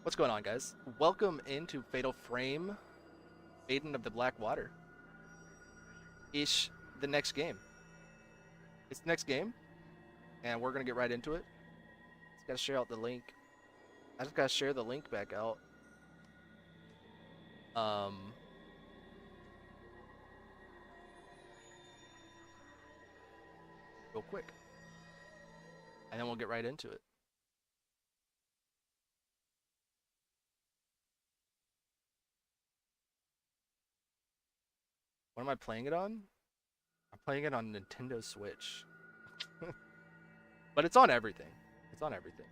What's going on, guys? Welcome into Fatal Frame, Maiden of the Black Water. Ish, the next game. It's the next game, and we're gonna get right into it. Just gotta share out the link. I just gotta share the link back out. Real quick, and then we'll get right into it. What am I playing it on? I'm playing it on Nintendo Switch. But it's on everything. It's on everything.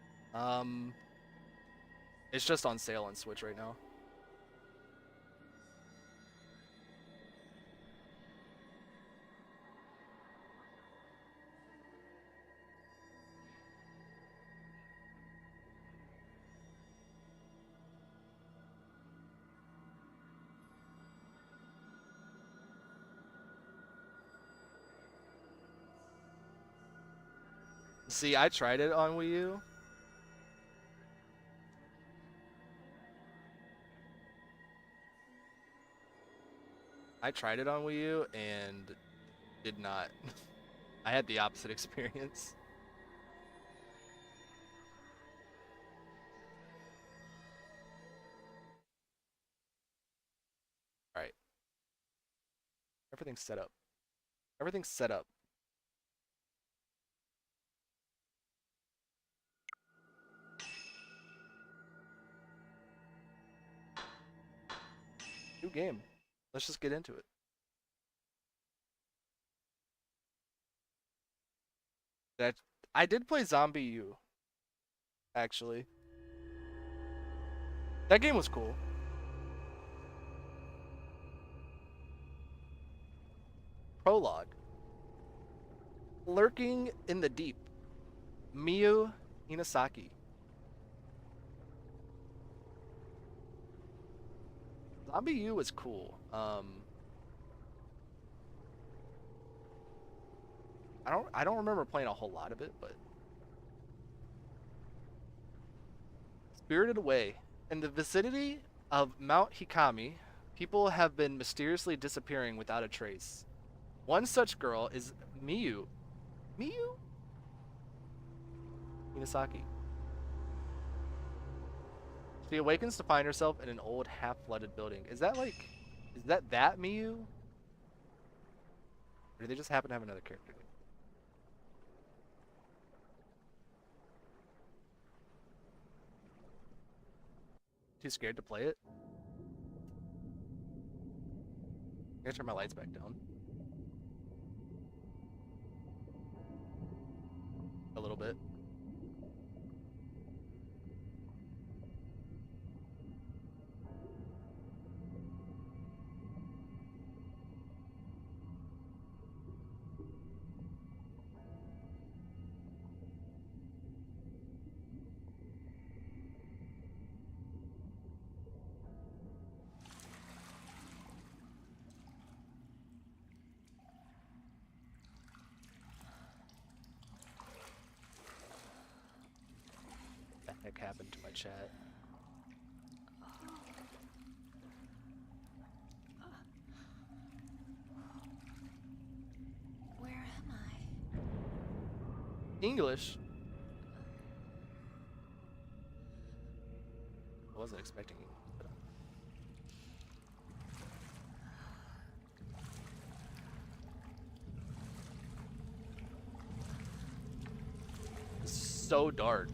It's just on sale on Switch right now. See, I tried it on Wii U. I tried it on Wii U and did not. I had the opposite experience. Alright. Everything's set up. Everything's set up. New game. Let's just get into it. I did play Zombie U, actually. That game was cool. Prologue. Lurking in the deep. Miyu Hinasaki. Zombie U was cool. I don't remember playing a whole lot of it, but Spirited Away. In the vicinity of Mount Hikami, people have been mysteriously disappearing without a trace. One such girl is Miyu. Miyu? Hinasaki. She awakens to find herself in an old half-flooded building. Is that Miyu? Or do they just happen to have another character? Too scared to play it? I'm gonna turn my lights back down. A little bit. What the heck happened to my chat? Where am I? English? I wasn't expecting English. It's so dark.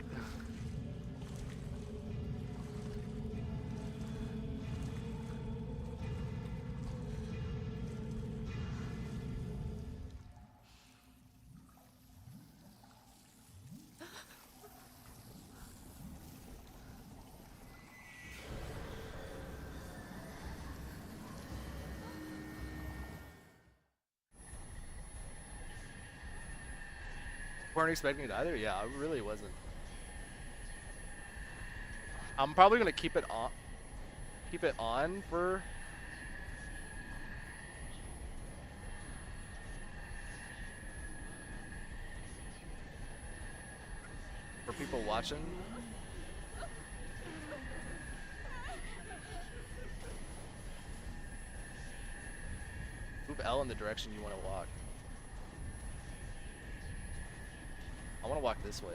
Weren't expecting it either? Yeah, I really wasn't. I'm probably gonna keep it on for people watching. L in the direction you want to walk. I want to walk this way.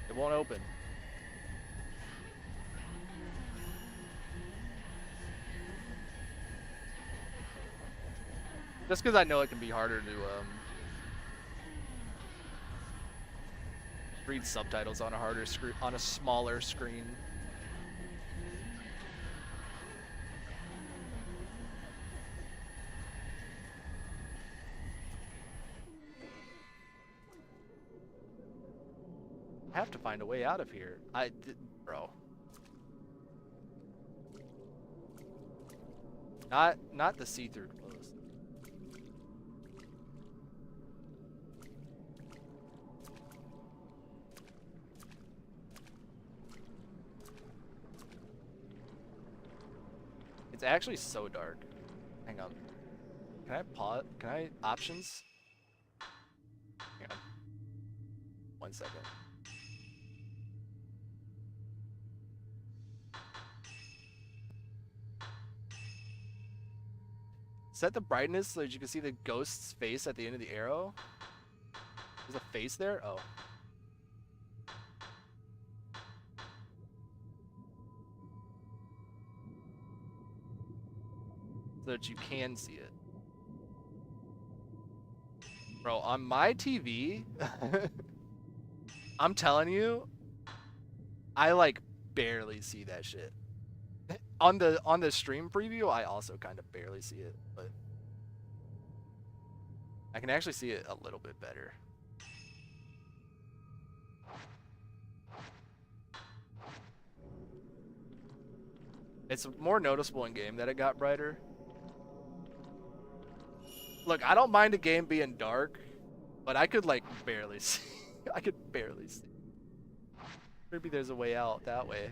It won't open. Just because I know it can be harder to read subtitles on a harder screen, on a smaller screen. I have to find a way out of here. Bro. Not the see-through clothes. It's actually so dark. Hang on. Can I pause? Can I options? Hang on. 1 second. Set the brightness so that you can see the ghost's face at the end of the arrow. There's a face there? Oh. So that you can see it. Bro, on my TV, I'm telling you, I like barely see that shit. On the stream preview, I also kind of barely see it, but I can actually see it a little bit better. It's more noticeable in game that it got brighter. Look, I don't mind a game being dark, but I could like barely see. I could barely see. Maybe there's a way out that way.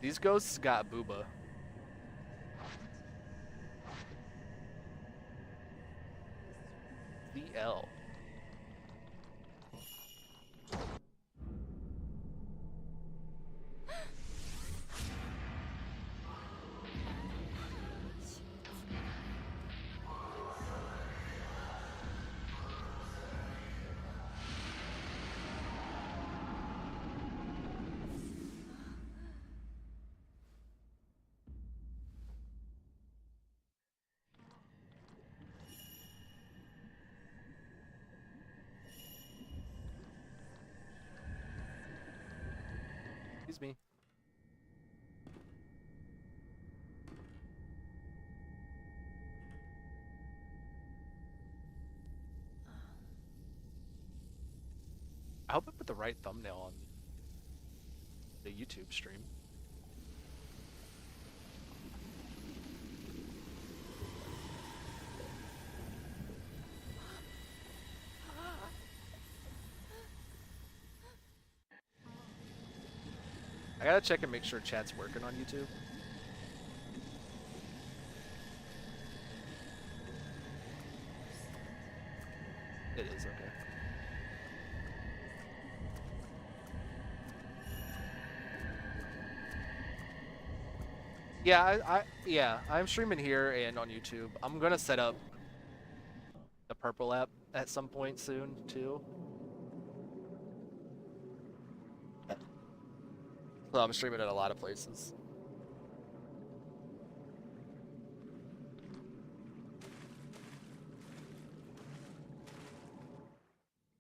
These ghosts got booba. DL. Excuse me. I hope I put the right thumbnail on the YouTube stream. I gotta check and make sure chat's working on YouTube. It is, okay. Yeah, I'm streaming here and on YouTube. I'm gonna set up the purple app at some point soon too. So I'm streaming at a lot of places.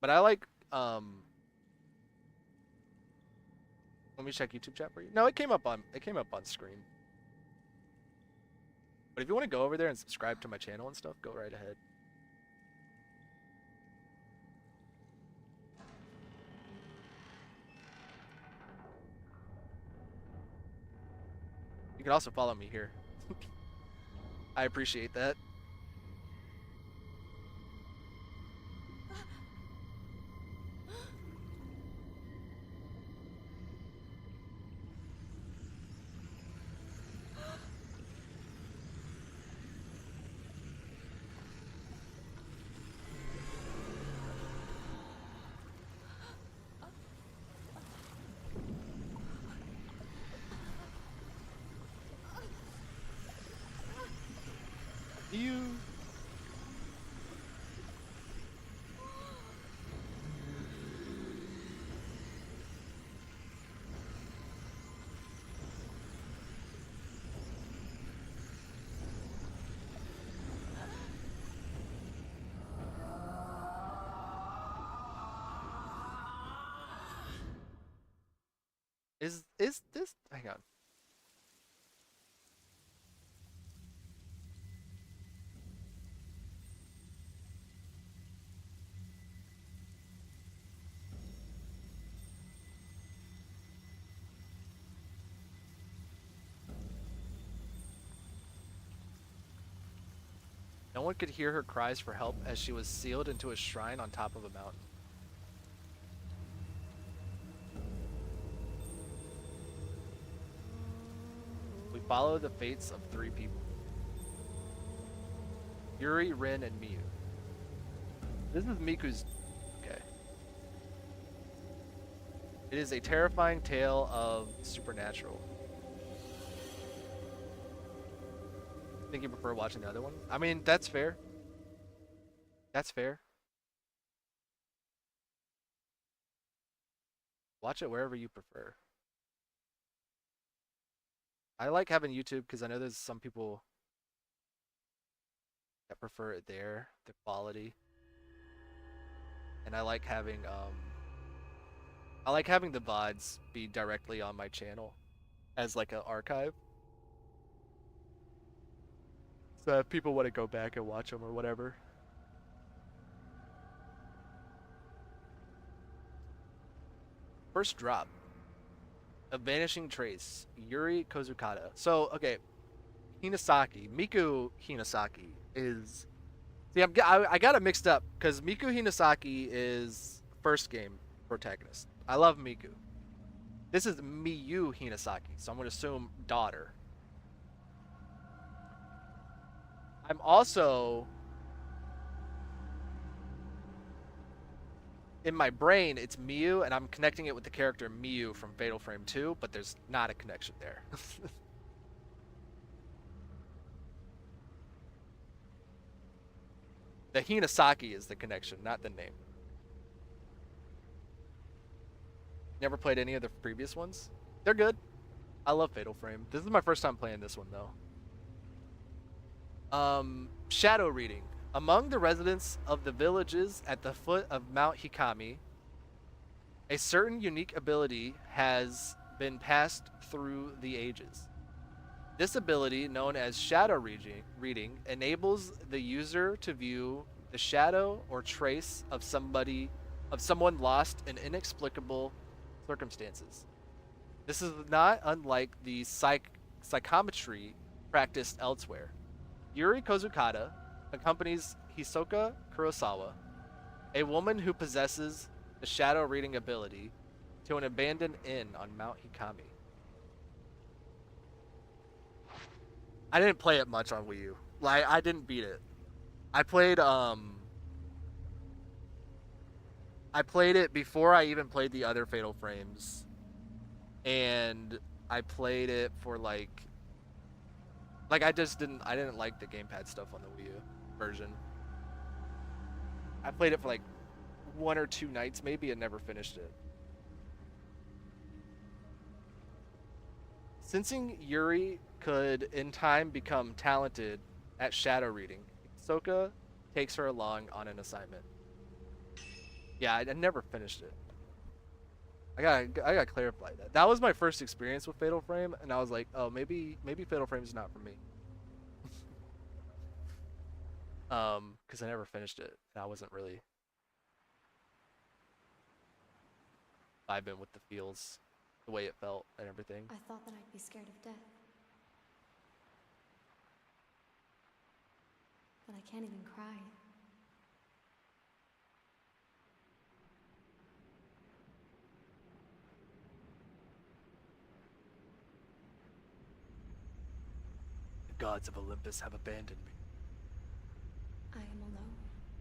But I like let me check YouTube chat for you. No, it came up on screen. But if you want to go over there and subscribe to my channel and stuff, go right ahead. You can also follow me here. I appreciate that. You. Is this? Hang on. No one could hear her cries for help as she was sealed into a shrine on top of a mountain. We follow the fates of 3 people. Yuri, Rin, and Miyu. This is Miku's... Okay. It is a terrifying tale of supernatural. Think you prefer watching the other one? I mean, that's fair. That's fair. Watch it wherever you prefer. I like having YouTube because I know there's some people that prefer it there, the quality. And I like having the VODs be directly on my channel as like an archive. So if people want to go back and watch them or whatever. First drop. A Vanishing Trace. Yuri Kozukata. So, okay. Hinasaki. Miku Hinasaki is... See, I got it mixed up because Miku Hinasaki is first game protagonist. I love Miku. This is Miyu Hinasaki, so I'm going to assume daughter. I'm also... In my brain, it's Miyu, and I'm connecting it with the character Miyu from Fatal Frame 2, but there's not a connection there. The Hinasaki is the connection, not the name. Never played any of the previous ones? They're good. I love Fatal Frame. This is my first time playing this one, though. Shadow reading. Among the residents of the villages at the foot of Mount Hikami, a certain unique ability has been passed through the ages. This ability, known as shadow reading, enables the user to view the shadow or trace of someone lost in inexplicable circumstances. This is not unlike the psychometry practiced elsewhere. Yuri Kozukata accompanies Hisoka Kurosawa, a woman who possesses the shadow reading ability, to an abandoned inn on Mount Hikami. I didn't play it much on Wii U. Like, I didn't beat it. I played it before I even played the other Fatal Frames. And I played it for like I didn't like the gamepad stuff on the Wii U version. I played it for like 1 or 2 nights maybe and never finished it. Sensing Yuri could in time become talented at shadow reading, Hisoka takes her along on an assignment. Yeah, I never finished it. I gotta clarify that. That was my first experience with Fatal Frame, and I was like, oh, maybe Fatal Frame is not for me. Because I never finished it, and I wasn't really vibing with the feels, the way it felt, and everything. I thought that I'd be scared of death. But I can't even cry. The gods of Olympus have abandoned me. I am alone.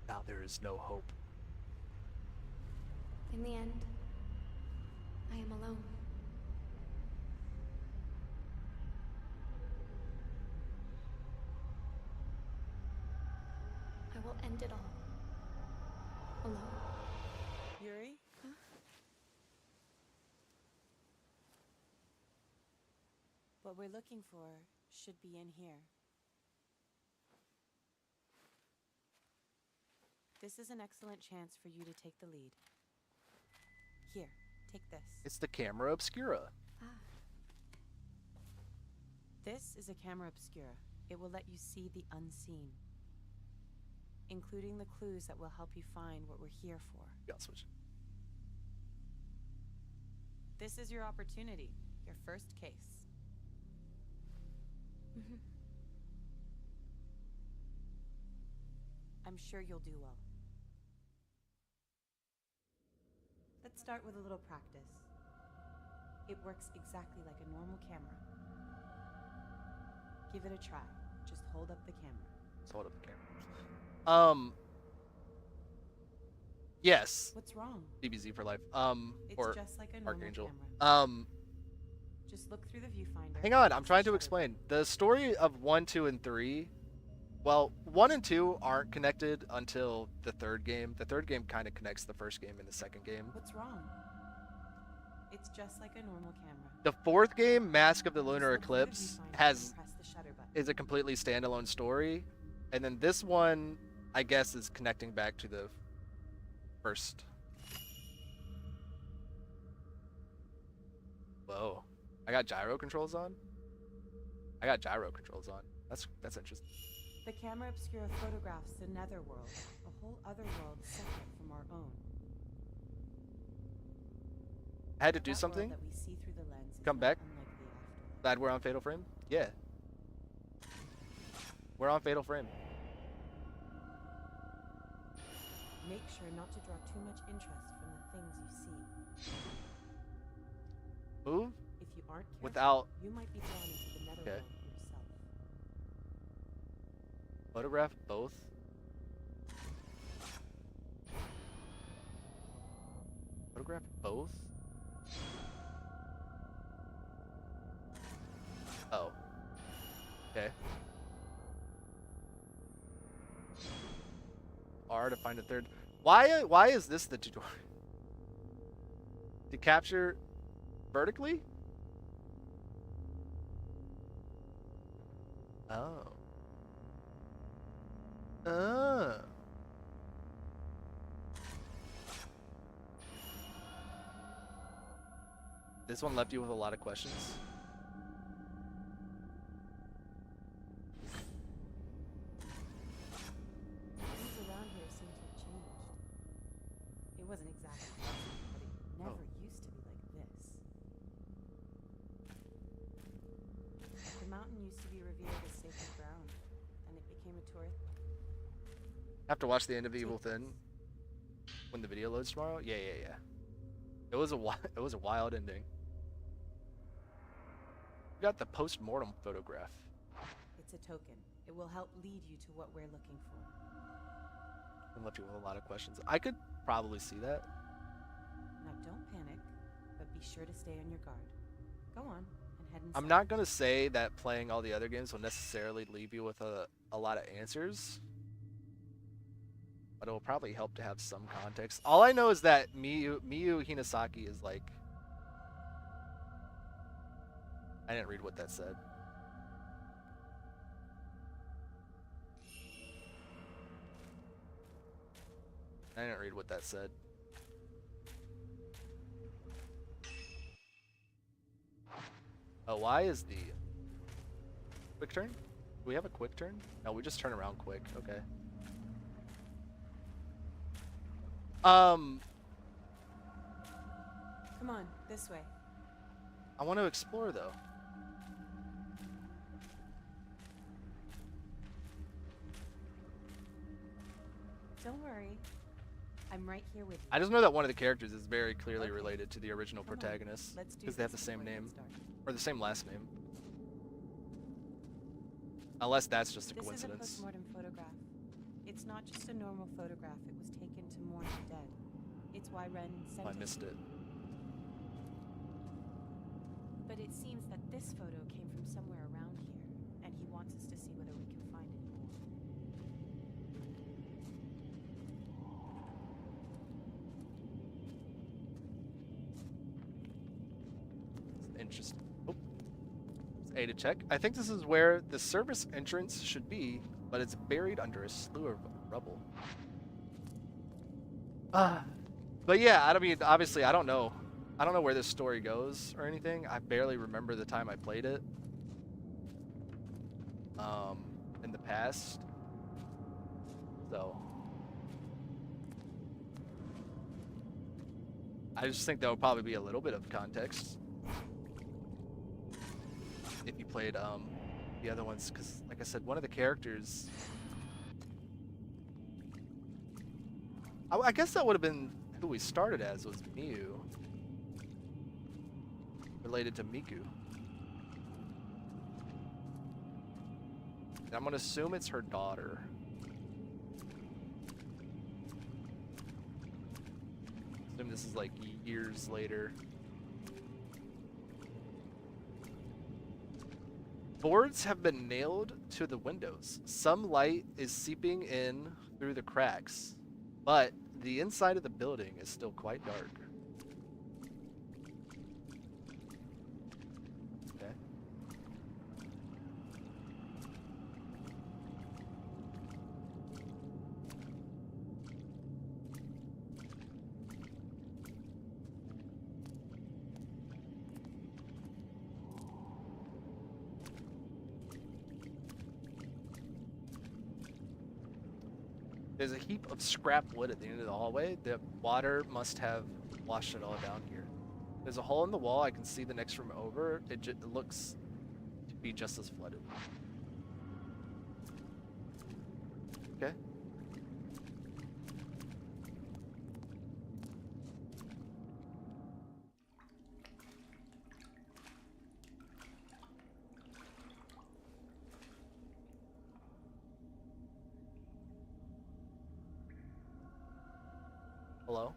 Now there is no hope. In the end, I am alone. end it all. Alone. Yuri? Huh? What we're looking for should be in here. This is an excellent chance for you to take the lead. Here, take this. It's the camera obscura. Ah, This is a camera obscura. It will let you see the unseen, including the clues that will help you find what we're here for. Yeah, I'll switch. This is your opportunity, your first case. mhm. I'm sure you'll do well. Let's start with a little practice. It works exactly like a normal camera. Give it a try. Just hold up the camera. Let's hold up the camera. Yes. What's wrong? DBZ for life. It's Or just like a normal Archangel. camera. Just look through the viewfinder. Hang on, I'm Press trying the to shutter explain. button. The story of 1, 2, and 3. Well, 1 and 2 aren't connected until the third game. The third game kind of connects the first game and the second game. What's wrong? It's just like a normal camera. The fourth game, Mask of the Just Lunar look through the Eclipse, viewfinder has and press the shutter button. is a completely standalone story, and then this one, I guess, is connecting back to the first. Whoa, I got gyro controls on. That's interesting. The camera obscura photographs the netherworld, a whole other world separate from our own. I had to That do world something. that we see through the lens is Come not back. unlike the afterlife. Glad we're on Fatal Frame. Yeah, we're on Fatal Frame. Make sure not to draw too much interest from the things you see. Move If you aren't careful, without you might be drawn into the netherworld Okay. yourself. photograph both. Photograph both. Oh. Okay. R to find a third. Why is this the tutorial? To capture vertically? Oh. This one left you with a lot of questions. Things around here seem to have changed. It wasn't exactly pleasant, but it never used to be like this. The mountain used to be revered as sacred ground, and it became a tourist. Have to watch the end of Evil Thin when the video loads tomorrow. Yeah. It was a wild ending. We got the post-mortem photograph. It's a token. It will help lead you to what we're looking for. And left you with a lot of questions. I could probably see that. Now don't panic, but be sure to stay on your guard. Go on and head inside. I'm not gonna say that playing all the other games will necessarily leave you with a lot of answers, but it will probably help to have some context. All I know is that Miyu Hinasaki is like... I didn't read what that said. Oh, why is the quick turn? Do we have a quick turn? No, we just turn around quick. Okay. Come on, this way. I want to explore though. Don't worry. I'm right here with you. I just know that one of the characters is very clearly Okay. related to the original Come on, protagonist let's do because they have the this same before it name gets dark. or the same last name. Unless that's just a This is a coincidence. postmortem photograph. It's not just a normal photograph. It was taken to mourn the dead. It's why Ren sent Oh, I it. missed it. But it seems that this photo came from somewhere around here, and he wants us to see whether we can find any more. Interesting. Oh, it's A to check. I think this is where the service entrance should be, but it's buried under a slew of rubble. But yeah, I mean, obviously, I don't know. I don't know where this story goes or anything. I barely remember the time I played it. In the past. So I just think there will probably be a little bit of context if you played the other ones, because like I said, one of the characters, I guess that would have been who we started as, was Miu, related to Miku. And I'm gonna assume it's her daughter. Assume this is like years later. Boards have been nailed to the windows. Some light is seeping in through the cracks, but the inside of the building is still quite dark. Okay. There's a heap of scrap wood at the end of the hallway. The water must have washed it all down here. There's a hole in the wall. I can see the next room over. It looks to be just as flooded. Okay. Hello?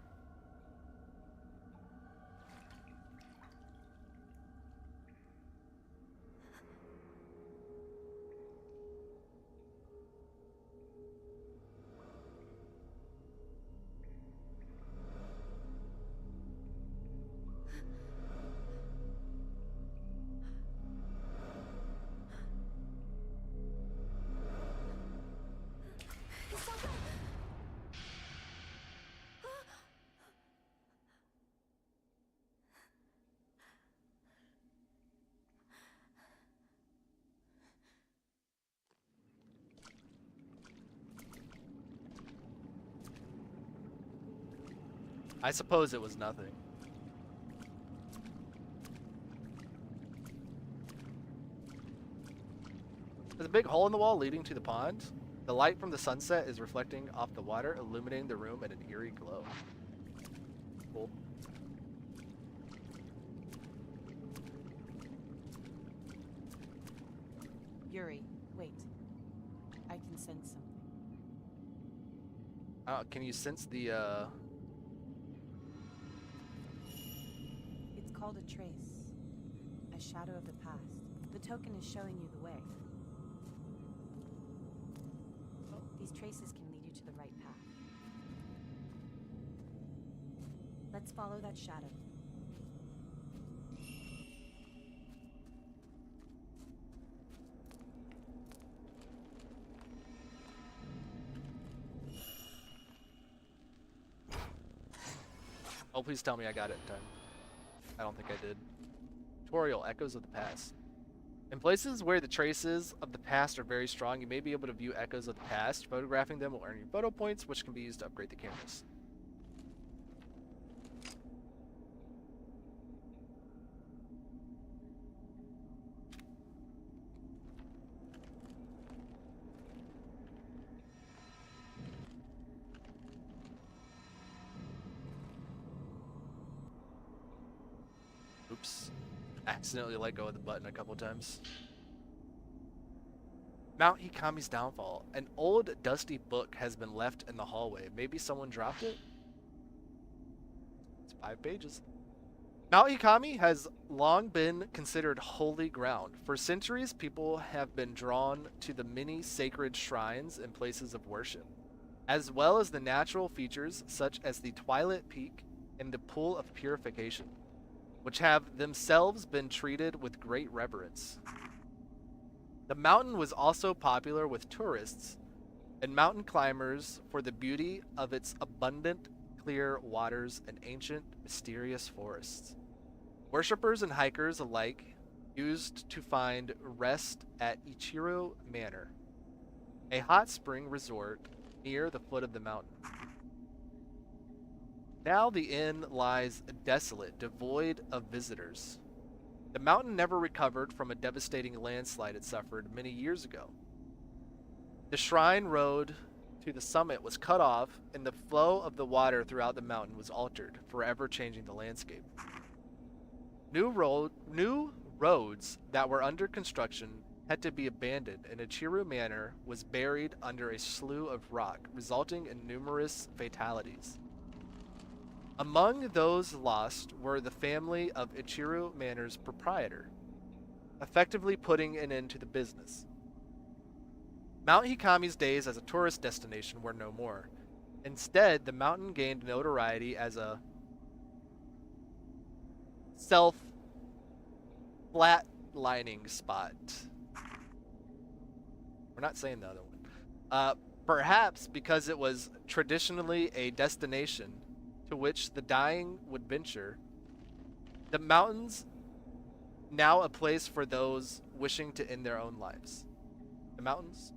I suppose it was nothing. There's a big hole in the wall leading to the pond. The light from the sunset is reflecting off the water, illuminating the room at an eerie glow. Cool. Yuri, wait. I can sense something. Can you sense the, It's called a trace. A shadow of the past. The token is showing you the way. These traces can lead you to the right path. Let's follow that shadow. Oh, please tell me I got it in time. I don't think I did. Tutorial, Echoes of the Past. In places where the traces of the past are very strong, you may be able to view echoes of the past. Photographing them will earn you photo points, which can be used to upgrade the cameras. Oops. Accidentally let go of the button a couple times. Mount Hikami's Downfall. An old, dusty book has been left in the hallway. Maybe someone dropped it? It's 5 pages. Mount Hikami has long been considered holy ground. For centuries, people have been drawn to the many sacred shrines and places of worship, as well as the natural features such as the Twilight Peak and the Pool of Purification. which have themselves been treated with great reverence. The mountain was also popular with tourists and mountain climbers for the beauty of its abundant, clear waters and ancient, mysterious forests. Worshippers and hikers alike used to find rest at Ichiro Manor, a hot spring resort near the foot of the mountain. Now the inn lies desolate, devoid of visitors. The mountain never recovered from a devastating landslide it suffered many years ago. The shrine road to the summit was cut off, and the flow of the water throughout the mountain was altered, forever changing the landscape. New roads that were under construction had to be abandoned, and Ichiru Manor was buried under a slough of rock, resulting in numerous fatalities. Among those lost were the family of Ichiru Manor's proprietor, effectively putting an end to the business. Mount Hikami's days as a tourist destination were no more. Instead, the mountain gained notoriety as a self-flatlining spot. We're not saying the other one. Perhaps because it was traditionally a destination to which the dying would venture, the mountains now a place for those wishing to end their own lives. The mountains,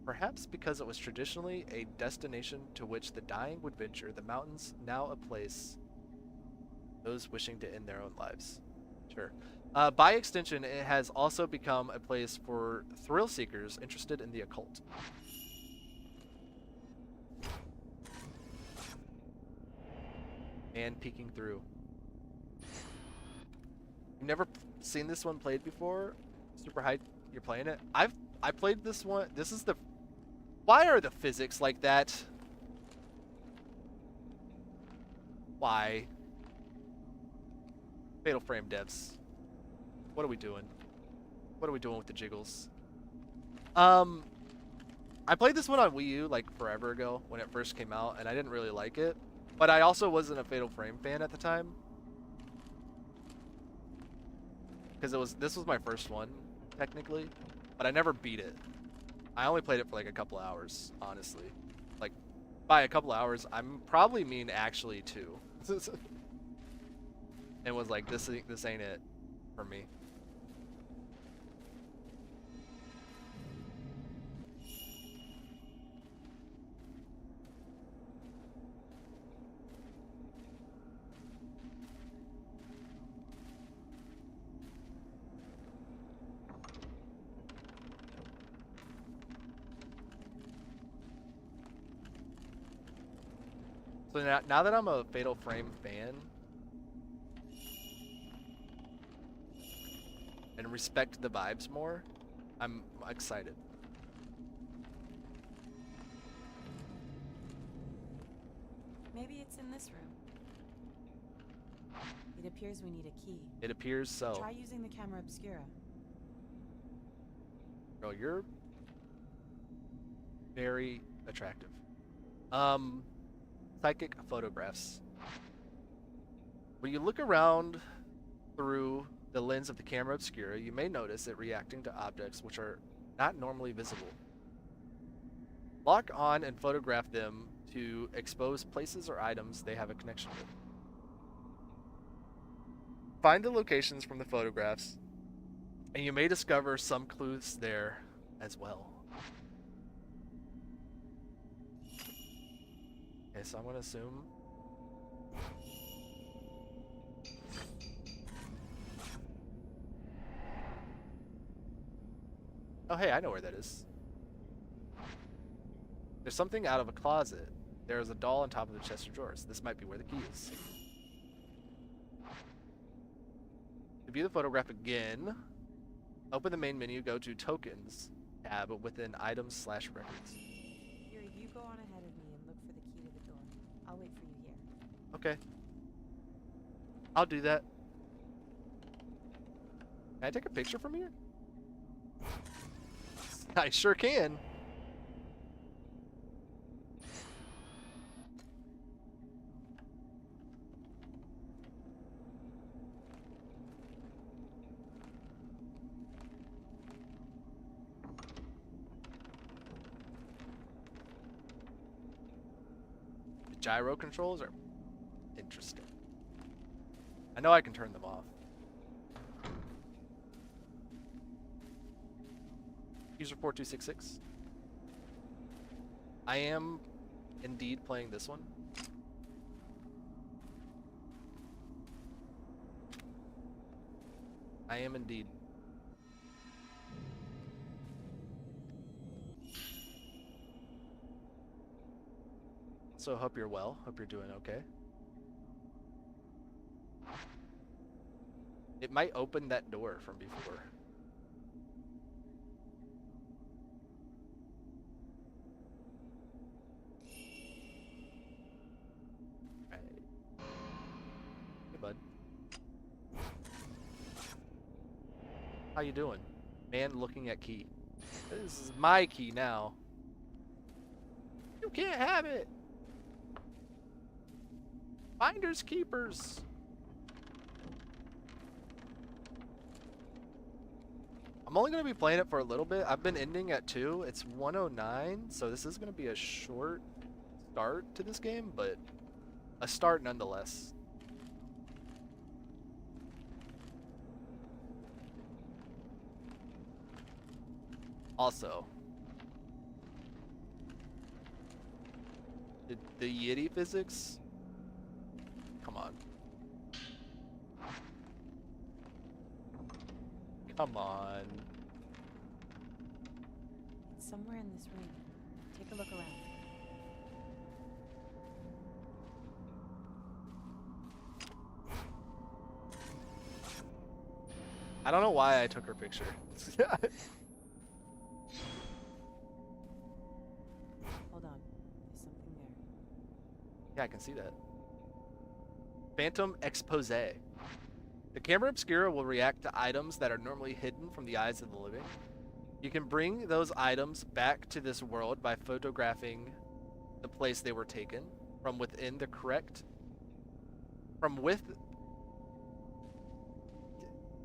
perhaps because it was traditionally a destination to which the dying would venture, the mountains now a place those wishing to end their own lives. Sure. By extension, it has also become a place for thrill seekers interested in the occult. And peeking through. You've never seen this one played before? Super hyped you're playing it? I played this one. This is the... Why are the physics like that? Why? Fatal Frame devs. What are we doing? What are we doing with the jiggles? I played this one on Wii U like forever ago when it first came out, and I didn't really like it. But I also wasn't a Fatal Frame fan at the time. Because this was my first one, technically. But I never beat it. I only played it for like a couple hours, honestly. Like, by a couple hours, I'm probably mean actually 2. And was like, this ain't it for me. So now that I'm a Fatal Frame fan and respect the vibes more, I'm excited. Maybe it's in this room. It appears we need a key. It appears so. Try using the camera obscura. Girl, you're very attractive. Psychic photographs. When you look around through the lens of the camera obscura, you may notice it reacting to objects which are not normally visible. Lock on and photograph them to expose places or items they have a connection with. Find the locations from the photographs, and you may discover some clues there as well. Okay, so I'm going to assume... Oh, hey, I know where that is. There's something out of a closet. There's a doll on top of the chest of drawers. This might be where the key is. To view the photograph again, open the main menu, go to Tokens tab within Items/Records. Yuri, you go on ahead of me and look for the key to the door. I'll wait for you here. Okay. I'll do that. Can I take a picture from here? I sure can. gyro controls are interesting. I know I can turn them off. User 4266. I am indeed playing this one. I am indeed. So hope you're well. Hope you're doing okay. It might open that door from before. Right. Hey, bud. How you doing? Man looking at key. This is my key now. You can't have it. Finders keepers. I'm only going to be playing it for a little bit. I've been ending at 2. It's 109, so this is going to be a short start to this game, but a start nonetheless. Also, the Yeti physics? Come on. Come on. It's somewhere in this room. Take a look around. I don't know why I took her picture. Hold on. There's something there. Yeah, I can see that. Phantom Expose. The camera obscura will react to items that are normally hidden from the eyes of the living. You can bring those items back to this world by photographing the place they were taken from within the correct...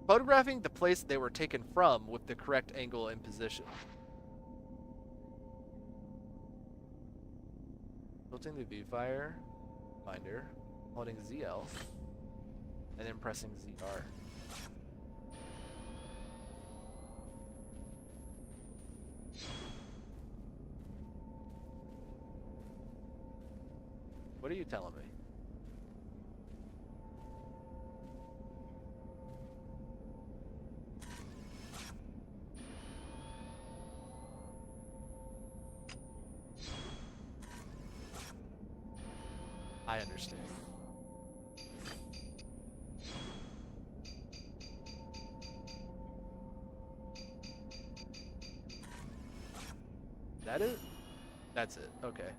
Photographing the place they were taken from with the correct angle and position. Tilting the viewfinder, holding ZL, and then pressing ZR. What are you telling me? I understand. That it? That's it. Okay.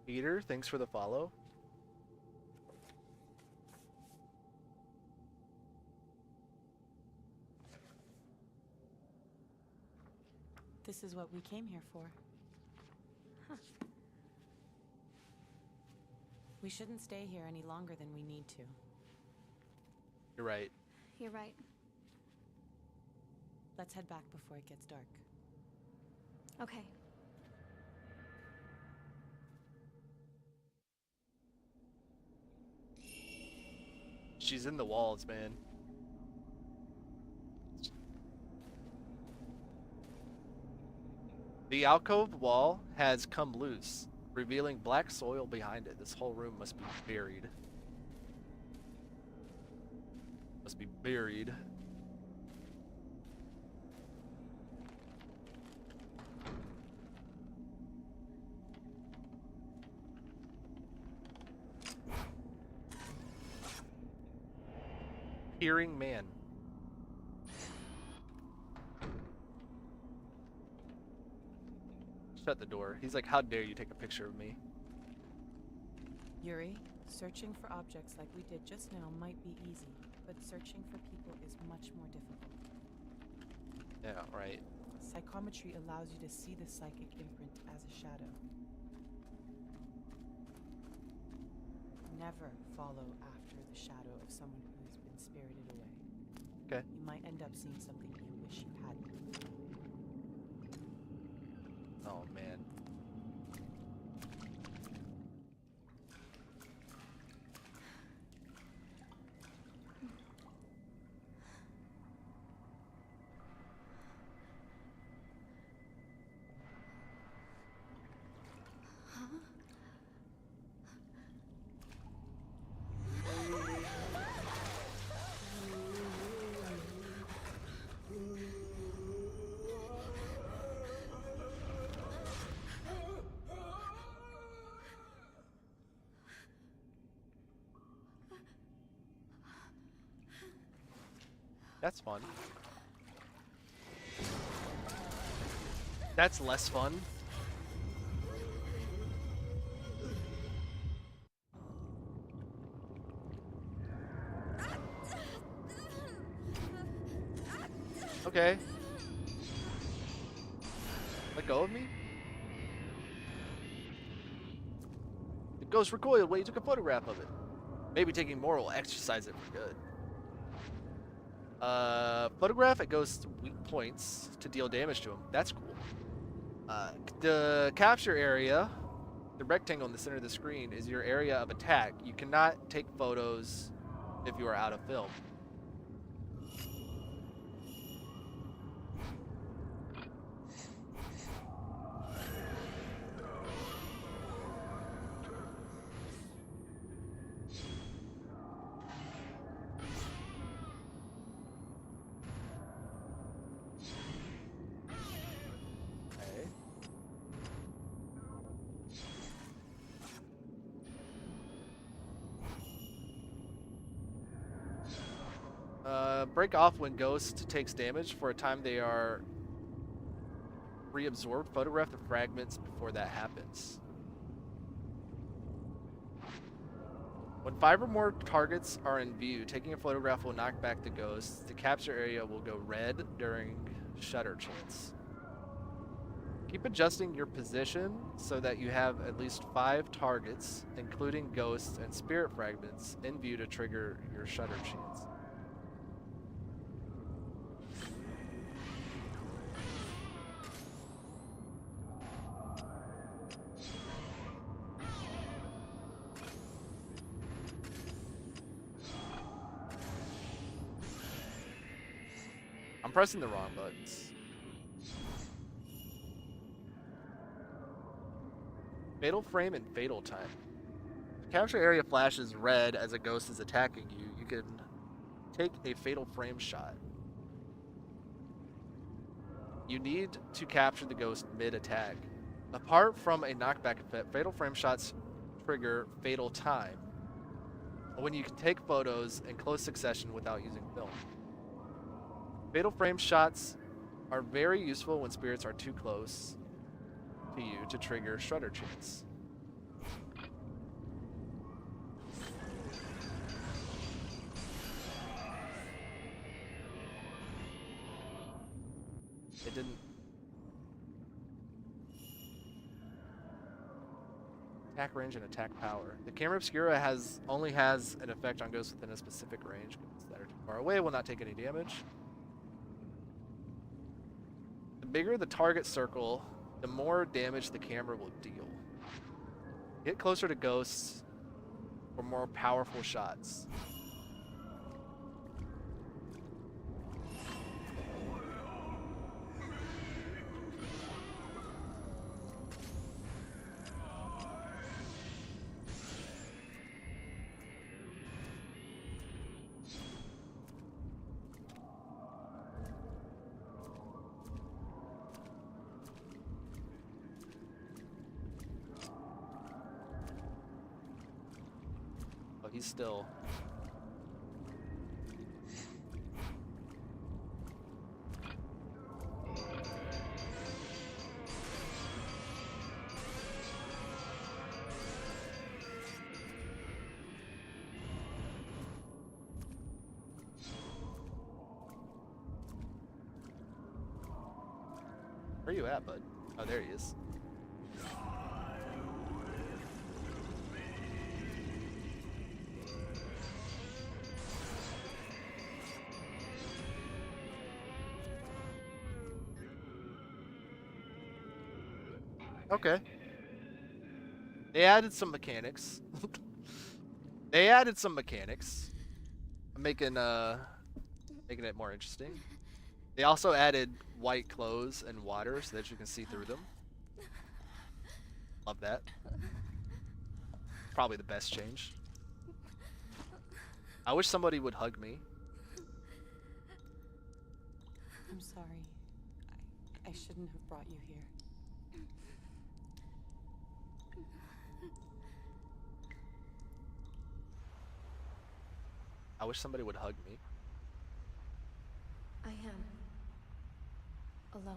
Peter, thanks for the follow. This is what we came here for. Huh. We shouldn't stay here any longer than we need to. You're right. You're right. Let's head back before it gets dark. Okay. She's in the walls, man. The alcove wall has come loose, revealing black soil behind it. This whole room must be buried. Must be buried. Peering man. Shut the door. He's like, how dare you take a picture of me? Yuri, searching for objects like we did just now might be easy, but searching for people is much more difficult. Yeah, right. Psychometry allows you to see the psychic imprint as a shadow. never follow after the shadow of someone who's been spirited away. Okay. You might end up seeing something you wish you hadn't. Oh man. That's fun. That's less fun. Okay. Let go of me? The ghost recoiled when you took a photograph of it. Maybe taking more will exercise it for good. Photograph at ghost's weak points to deal damage to him. That's cool. The capture area, the rectangle in the center of the screen, is your area of attack. You cannot take photos if you are out of film. Break off when ghost takes damage. For a time they are reabsorbed. Photograph the fragments before that happens. When 5 or more targets are in view, taking a photograph will knock back the ghost. The capture area will go red during shutter chance. Keep adjusting your position so that you have at least 5 targets, including ghosts and spirit fragments, in view to trigger your shutter chance. I'm pressing the wrong buttons. Fatal frame and fatal time. The capture area flashes red as a ghost is attacking you. You can take a fatal frame shot. You need to capture the ghost mid-attack. Apart from a knockback effect, fatal frame shots trigger fatal time when you can take photos in close succession without using film. Fatal frame shots are very useful when spirits are too close to you to trigger shutter chance. It didn't. Attack range and attack power. The camera obscura only has an effect on ghosts within a specific range. Ghosts that are too far away will not take any damage. The bigger the target circle, the more damage the camera will deal. Get closer to ghosts for more powerful shots. He's still. Where you at, bud? Oh, there he is. Okay. They added some mechanics. They added some mechanics, making it more interesting. They also added white clothes and water so that you can see through them. Love that. Probably the best change. I wish somebody would hug me. I'm sorry. I shouldn't have brought you here. I wish somebody would hug me. I am alone.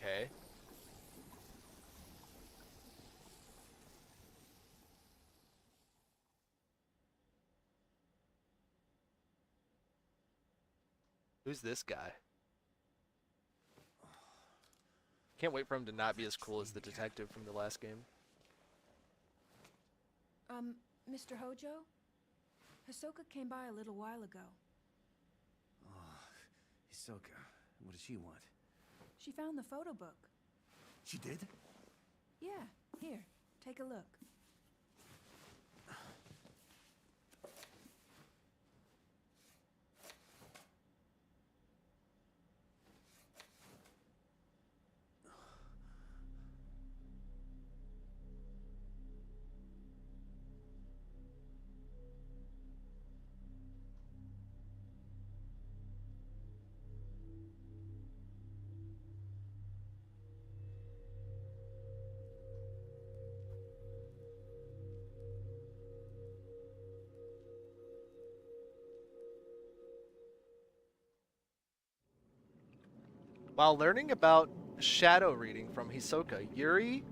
Okay. Who's this guy? Can't wait for him to not be as cool as the detective from the last game. Mr. Hojo? Hisoka came by a little while ago. Oh, Hisoka. What does she want? She found the photo book. She did? Yeah, here, take a look. While learning about shadow reading from Hisoka, Yuri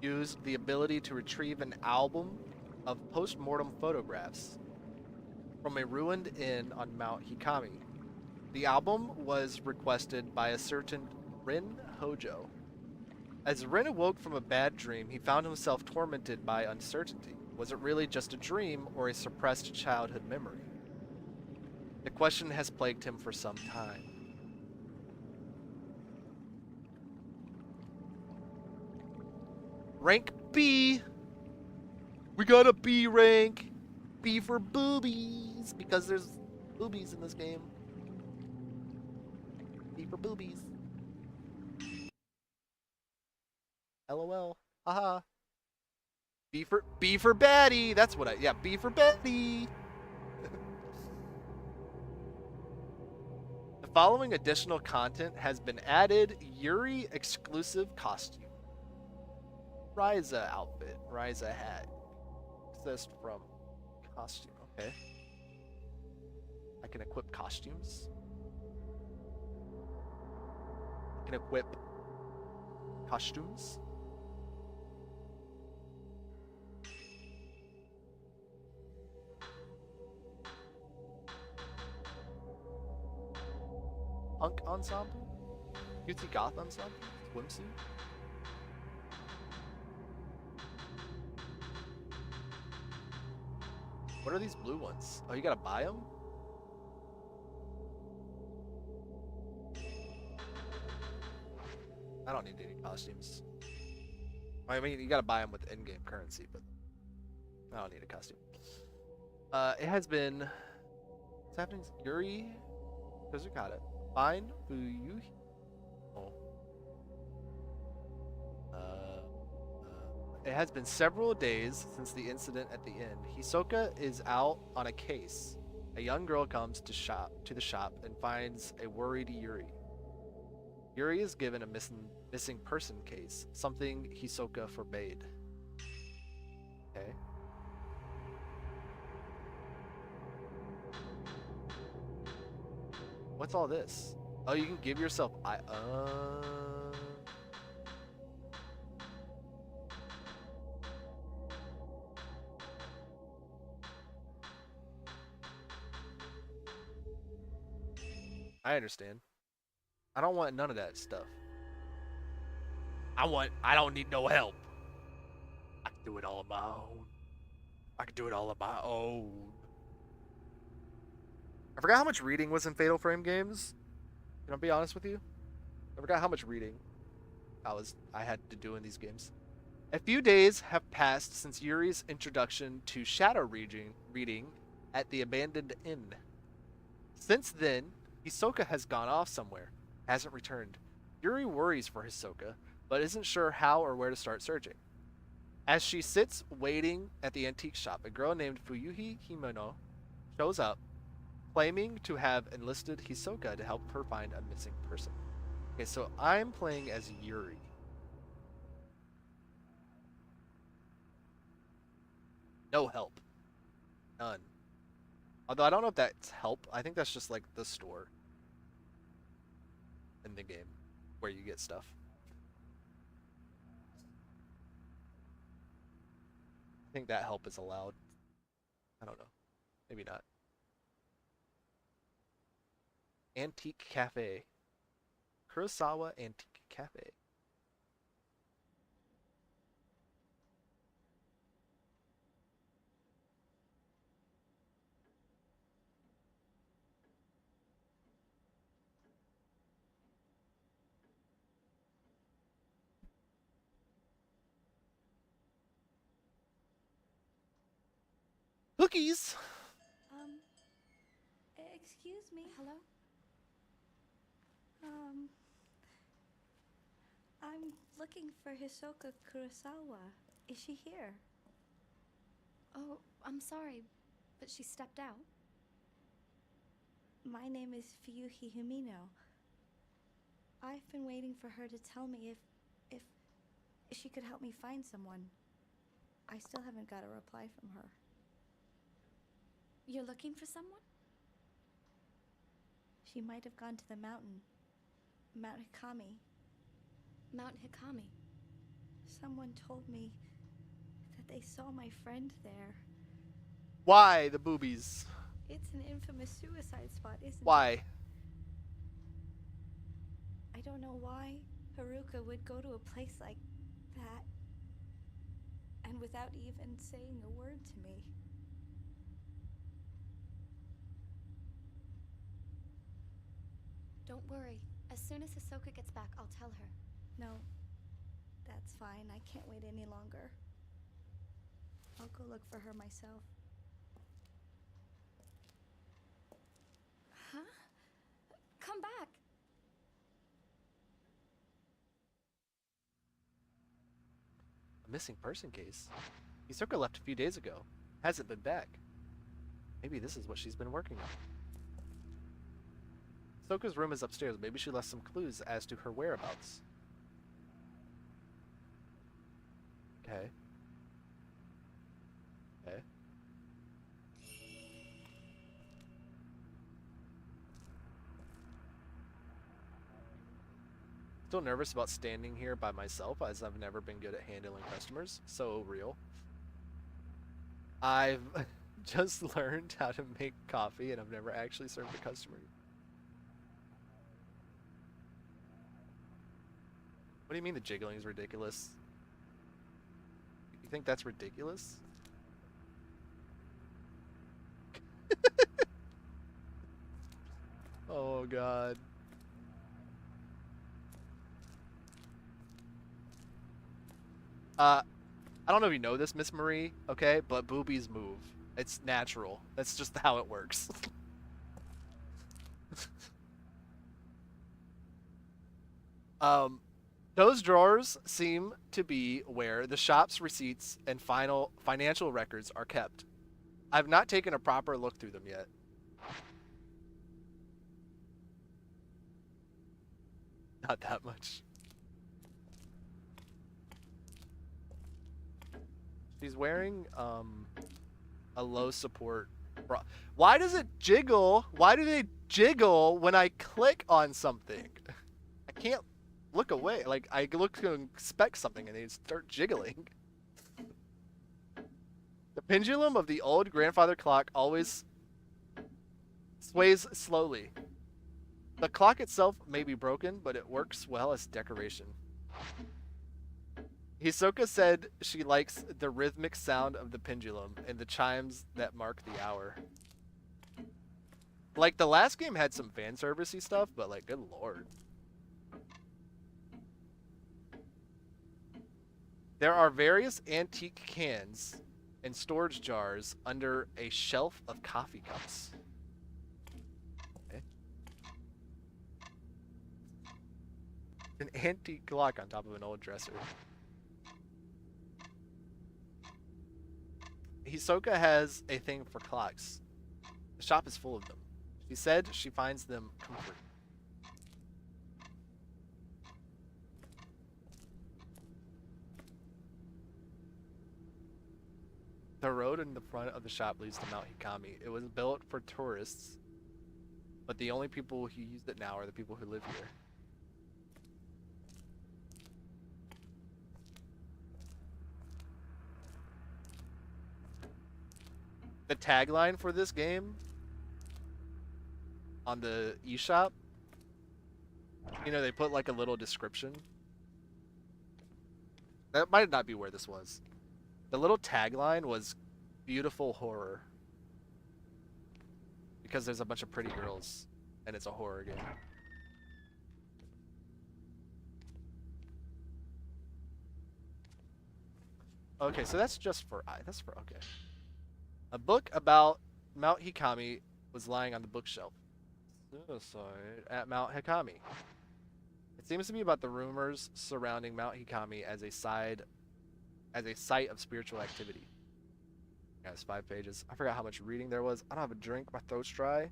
used the ability to retrieve an album of post-mortem photographs from a ruined inn on Mount Hikami. The album was requested by a certain Rin Hojo. As Rin awoke from a bad dream, he found himself tormented by uncertainty. Was it really just a dream or a suppressed childhood memory? The question has plagued him for some time. Rank B. We got a B rank. B for boobies, because there's boobies in this game. B for boobies. LOL. Haha. B for baddie. That's what B for baddie. The following additional content has been added. Yuri exclusive costume. Ryza outfit. Ryza hat. Accessed from costume. Okay. I can equip costumes. I can equip costumes. Punk ensemble? Cutesy goth ensemble? Swimsuit? What are these blue ones? Oh, you gotta buy them? don't need any costumes. I mean, you gotta buy them with in-game currency, but I don't need a costume. It has been. What's happening? Yuri Kazukata. Fine. Fuyu. Oh. It has been several days since the incident at the inn. Hisoka is out on a case. A young girl comes to the shop and finds a worried Yuri. Yuri is given a missing person case, something Hisoka forbade. Okay. What's all this? Oh, you can give yourself I understand. I don't want none of that stuff. I don't need no help. I can do it all on my own. I can do it all on my own. I forgot how much reading was in Fatal Frame games. Can I be honest with you? I forgot how much reading I had to do in these games. A few days have passed since Yuri's introduction to shadow reading at the abandoned inn. Since then, Hisoka has gone off somewhere, hasn't returned. Yuri worries for Hisoka, but isn't sure how or where to start searching. As she sits waiting at the antique shop, a girl named Fuyuhi Himono shows up, claiming to have enlisted Hisoka to help her find a missing person. Okay, so I'm playing as Yuri. No help. None. Although I don't know if that's help. I think that's just like the store in the game where you get stuff. I think that help is allowed. I don't know. Maybe not. Antique Cafe. Kurosawa Antique Cafe. Cookies! Excuse me. Hello? I'm looking for Hisoka Kurosawa. Is she here? Oh, I'm sorry, but she stepped out. My name is Fuyuhi Himino. I've been waiting for her to tell me if she could help me find someone. I still haven't got a reply from her. You're looking for someone? She might have gone to the mountain. Mount Hikami. Mount Hikami. Someone told me that they saw my friend there. Why the boobies? It's an infamous suicide spot, isn't it? Why? I don't know why Haruka would go to a place like that and without even saying a word to me. Don't worry. As soon as Hisoka gets back, I'll tell her. No, that's fine. I can't wait any longer. I'll go look for her myself. Huh? Come back! A missing person case? Hisoka left a few days ago. Hasn't been back. Maybe this is what she's been working on. Hisoka's room is upstairs. Maybe she left some clues as to her whereabouts. Okay. Okay. Still nervous about standing here by myself, as I've never been good at handling customers. So real. I've just learned how to make coffee, and I've never actually served a customer. What do you mean the jiggling is ridiculous? You think that's ridiculous? Oh god. I don't know if you know this, Miss Marie, okay, but boobies move. It's natural. That's just how it works. um, those drawers seem to be where the shop's receipts and final financial records are kept. I've not taken a proper look through them yet. Not that much. She's wearing a low support bra. Why does it jiggle? Why do they jiggle when I click on something? I can't look away. Like I look to inspect something and they start jiggling. The pendulum of the old grandfather clock always sways slowly. The clock itself may be broken, but it works well as decoration. Hisoka said she likes the rhythmic sound of the pendulum and the chimes that mark the hour. Like, the last game had some fan servicey stuff, but like, good lord. There are various antique cans and storage jars under a shelf of coffee cups. Okay. An antique clock on top of an old dresser. Hisoka has a thing for clocks. The shop is full of them. She said she finds them comforting. The road in the front of the shop leads to Mount Hikami. It was built for tourists, but the only people who use it now are the people who live here. The tagline for this game on the eShop, you know, they put like a little description. That might not be where this was. The little tagline was beautiful horror. Because there's a bunch of pretty girls and it's a horror game. Okay, so that's just for okay. A book about Mount Hikami was lying on the bookshelf. Suicide at Mount Hikami. It seems to be about the rumors surrounding Mount Hikami as a site of spiritual activity. Yeah, it's 5 pages. I forgot how much reading there was. I don't have a drink. My throat's dry.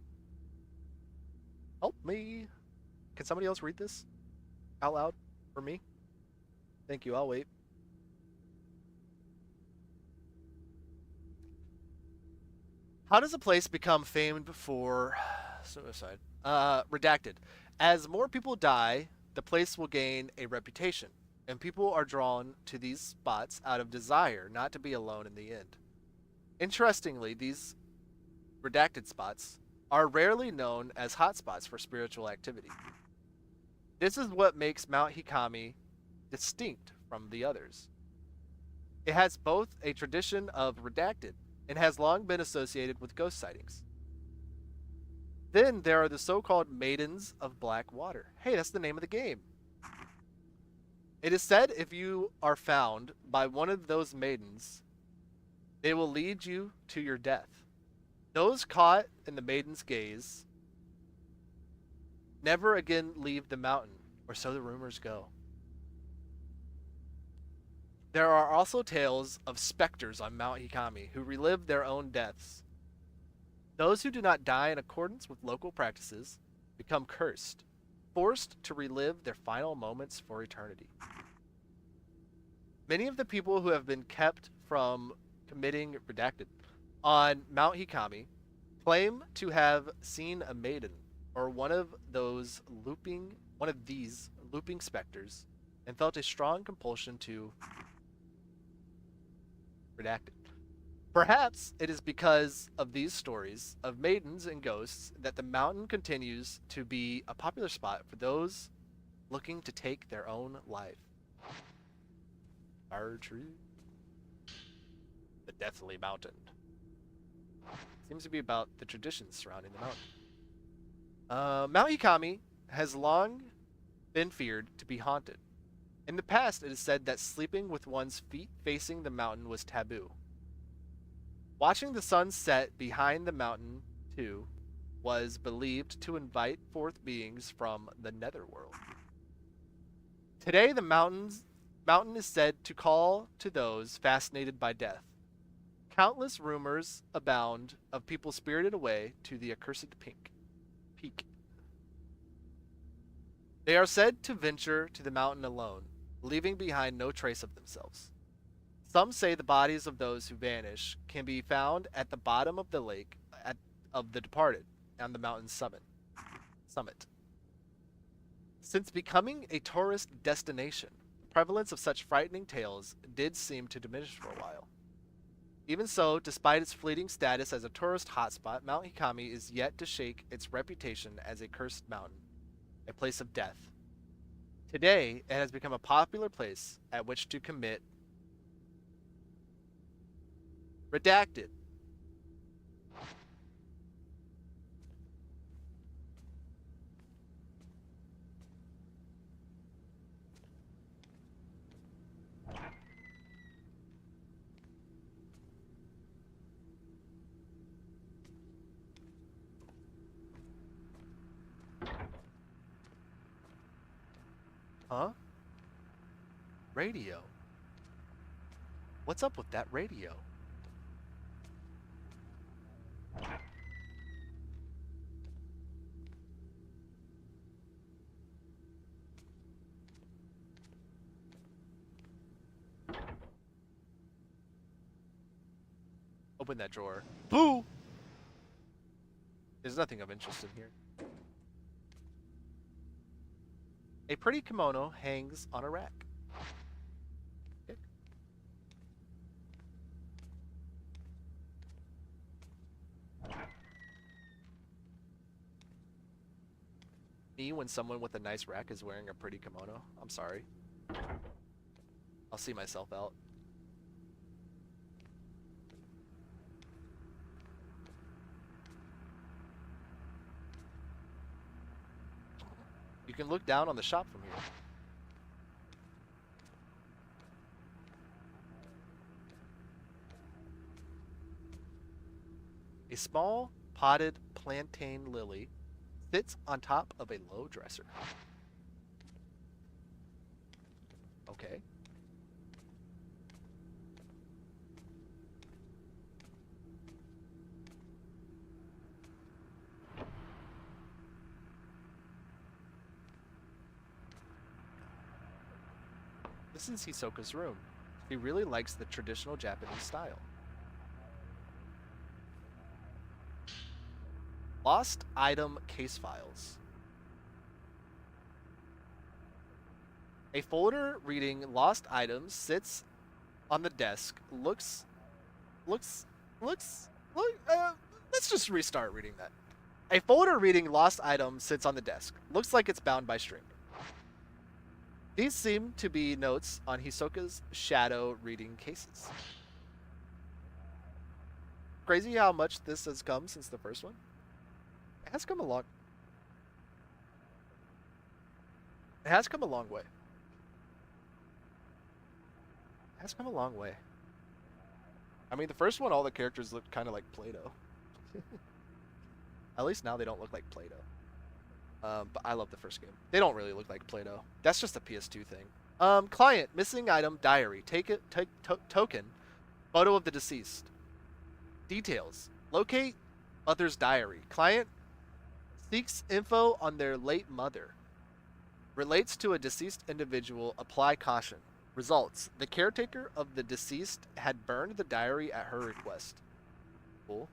Help me. Can somebody else read this out loud for me? Thank you. I'll wait. How does a place become famed for suicide? Redacted. As more people die, the place will gain a reputation, and people are drawn to these spots out of desire not to be alone in the end. Interestingly, these redacted spots are rarely known as hotspots for spiritual activity. This is what makes Mount Hikami distinct from the others. It has both a tradition of redacted and has long been associated with ghost sightings. Then there are the so-called Maidens of Black Water. Hey, that's the name of the game. It is said if you are found by one of those maidens, they will lead you to your death. Those caught in the maiden's gaze never again leave the mountain, or so the rumors go. There are also tales of specters on Mount Hikami who relive their own deaths. Those who do not die in accordance with local practices become cursed, forced to relive their final moments for eternity. Many of the people who have been kept from committing redacted on Mount Hikami claim to have seen a maiden or one of these looping specters and felt a strong compulsion to redacted. Perhaps it is because of these stories of maidens and ghosts that the mountain continues to be a popular spot for those looking to take their own life. Our tree. The Deathly Mountain. Seems to be about the traditions surrounding the mountain. Mount Hikami has long been feared to be haunted. In the past, it is said that sleeping with one's feet facing the mountain was taboo. Watching the sun set behind the mountain, too, was believed to invite forth beings from the netherworld. Today, the mountain is said to call to those fascinated by death. Countless rumors abound of people spirited away to the accursed peak. They are said to venture to the mountain alone, leaving behind no trace of themselves. Some say the bodies of those who vanish can be found at the bottom of the lake of the departed on the mountain's summit. Since becoming a tourist destination, the prevalence of such frightening tales did seem to diminish for a while. Even so, despite its fleeting status as a tourist hotspot, Mount Hikami is yet to shake its reputation as a cursed mountain, a place of death. Today, it has become a popular place at which to commit redacted. Huh? Radio? What's up with that radio? Open that drawer. Boo! There's nothing of interest in here. A pretty kimono hangs on a rack. Okay. Me when someone with a nice rack is wearing a pretty kimono. I'm sorry. I'll see myself out. You can look down on the shop from here. A small potted plantain lily sits on top of a low dresser. Okay. This is Hisoka's room. He really likes the traditional Japanese style. Lost item case files. A folder reading lost items sits on the desk. Let's just restart reading that. A folder reading lost items sits on the desk. Looks like it's bound by string. These seem to be notes on Hisoka's shadow reading cases. Crazy how much this has come since the first one. It has come a long. It has come a long way. It has come a long way. I mean, the first one, all the characters looked kind of like Play-Doh. At least now they don't look like Play-Doh. But I love the first game. They don't really look like Play-Doh. That's just a PS2 thing. Client, missing item, diary. Token, photo of the deceased. Details. Locate mother's diary. Client seeks info on their late mother. Relates to a deceased individual. Apply caution. Results. The caretaker of the deceased had burned the diary at her request. Cool.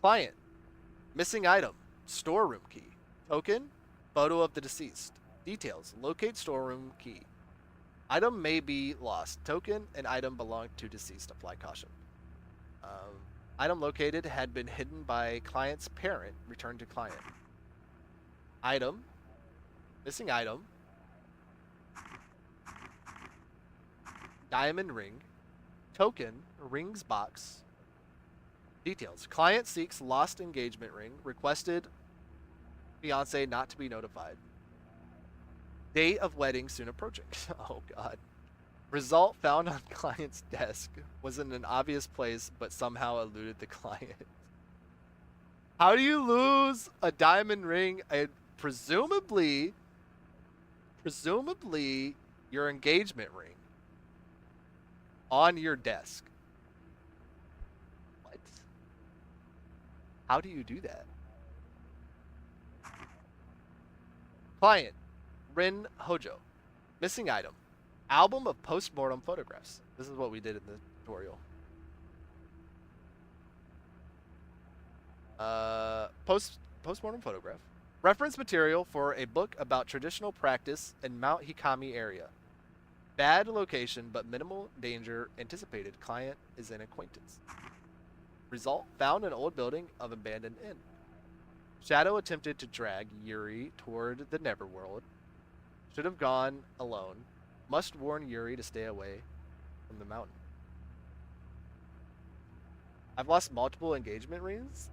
Client. Missing item. Storeroom key. Token. Photo of the deceased. Details. Locate storeroom key. Item may be lost. Token. An item belonged to deceased. Apply caution. Item located had been hidden by client's parent. Returned to client. Item. Missing item. Diamond ring. Token. Rings box. Details. Client seeks lost engagement ring. Requested fiance not to be notified. Date of wedding soon approaching. Oh god. Result found on client's desk was in an obvious place, but somehow eluded the client. How do you lose a diamond ring and presumably your engagement ring on your desk? What? How do you do that? Client, Rin Hojo. Missing item. Album of post-mortem photographs. This is what we did in the tutorial. Post-mortem photograph. Reference material for a book about traditional practice in Mount Hikami area. Bad location, but minimal danger anticipated. Client is an acquaintance. Result, found an old building of abandoned inn. Shadow attempted to drag Yuri toward the Neverworld. Should have gone alone. Must warn Yuri to stay away from the mountain. I've lost multiple engagement rings.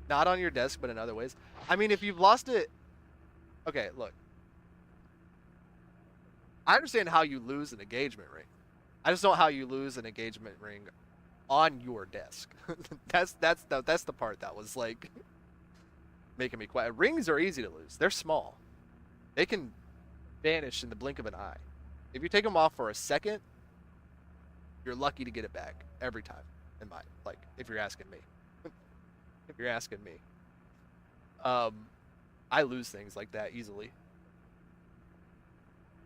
Not on your desk, but in other ways. I mean, if you've lost it... Okay, look. I understand how you lose an engagement ring. I just don't know how you lose an engagement ring on your desk. That's the part that was, like, making me quiet. Rings are easy to lose. They're small. They can vanish in the blink of an eye. If you take them off for a second, you're lucky to get it back every time. In my, like, if you're asking me. If you're asking me. I lose things like that easily.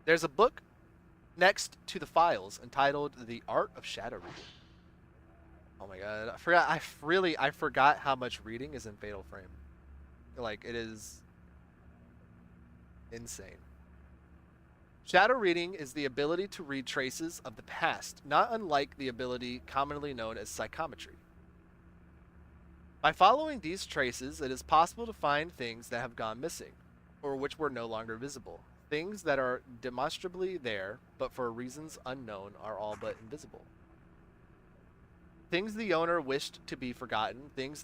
There's a book next to the files entitled The Art of Shadow Reading. Oh my god, I forgot how much reading is in Fatal Frame. Like, it is insane. Shadow reading is the ability to read traces of the past, not unlike the ability commonly known as psychometry. By following these traces, it is possible to find things that have gone missing, or which were no longer visible. Things that are demonstrably there, but for reasons unknown, are all but invisible. Things the owner wished to be forgotten, things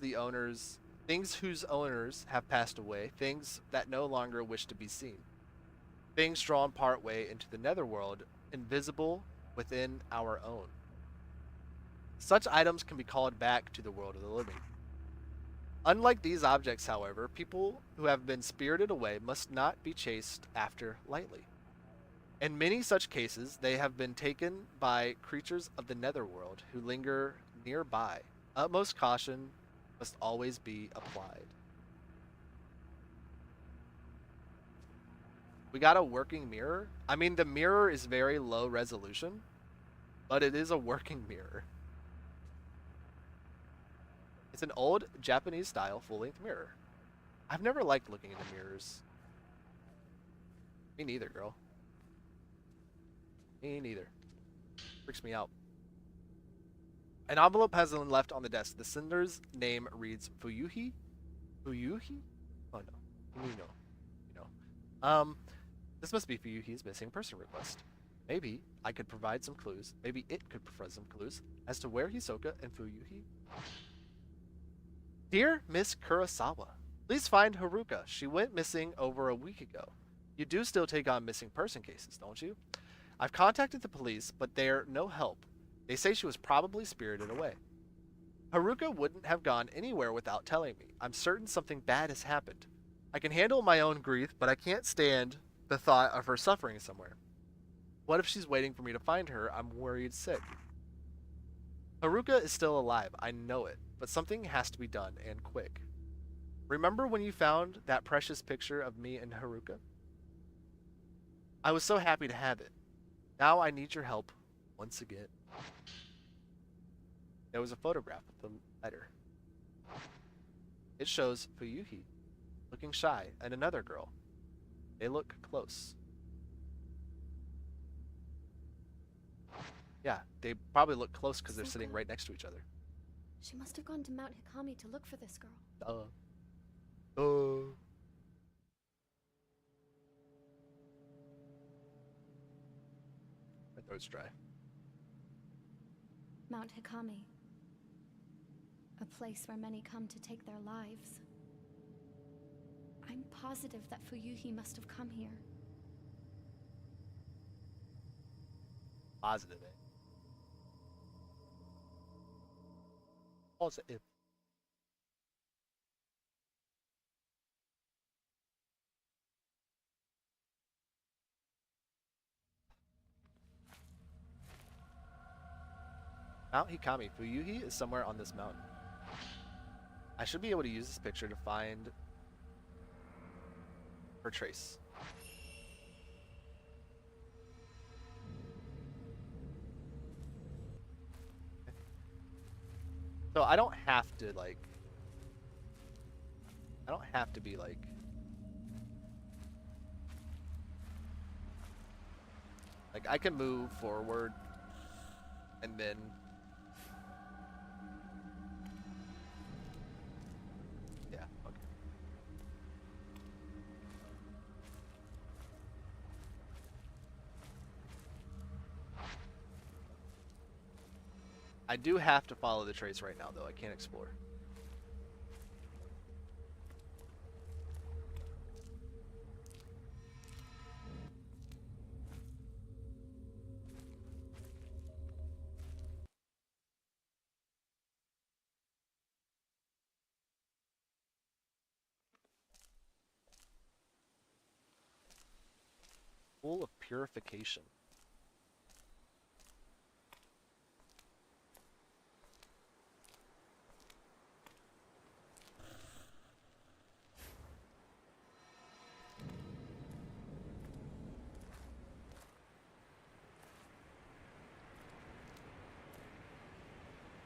whose owners have passed away, things that no longer wish to be seen. Things drawn part way into the netherworld, invisible within our own. Such items can be called back to the world of the living. Unlike these objects, however, people who have been spirited away must not be chased after lightly. In many such cases, they have been taken by creatures of the netherworld who linger nearby. Utmost caution must always be applied. We got a working mirror. I mean, the mirror is very low resolution, but it is a working mirror. It's an old Japanese style full-length mirror. I've never liked looking into mirrors. Me neither, girl. Me neither. Freaks me out. An envelope has been left on the desk. The sender's name reads Fuyuhi? Fuyuhi? Oh no. You know. This must be Fuyuhi's missing person request. Maybe I could provide some clues. Maybe it could provide some clues as to where Hisoka and Fuyuhi. Dear Miss Kurosawa, please find Haruka. She went missing over a week ago. You do still take on missing person cases, don't you? I've contacted the police, but they're no help. They say she was probably spirited away. Haruka wouldn't have gone anywhere without telling me. I'm certain something bad has happened. I can handle my own grief, but I can't stand the thought of her suffering somewhere. What if she's waiting for me to find her? I'm worried sick. Haruka is still alive, I know it, but something has to be done, and quick. Remember when you found that precious picture of me and Haruka? I was so happy to have it. Now I need your help once again. There was a photograph of the letter. It shows Fuyuhi looking shy and another girl. They look close. Yeah, they probably look close because they're sitting right next to each other. She must have gone to Mount Hikami to look for this girl. My throat's dry. Mount Hikami. A place where many come to take their lives. I'm positive that Fuyuhi must have come here. Positive, eh? Positive. Mount Hikami. Fuyuhi is somewhere on this mountain. I should be able to use this picture to find her trace. So I don't have to like. I don't have to be like. Like I can move forward, and then. Yeah. Okay. I do have to follow the trace right now, though. I can't explore. Pool of purification.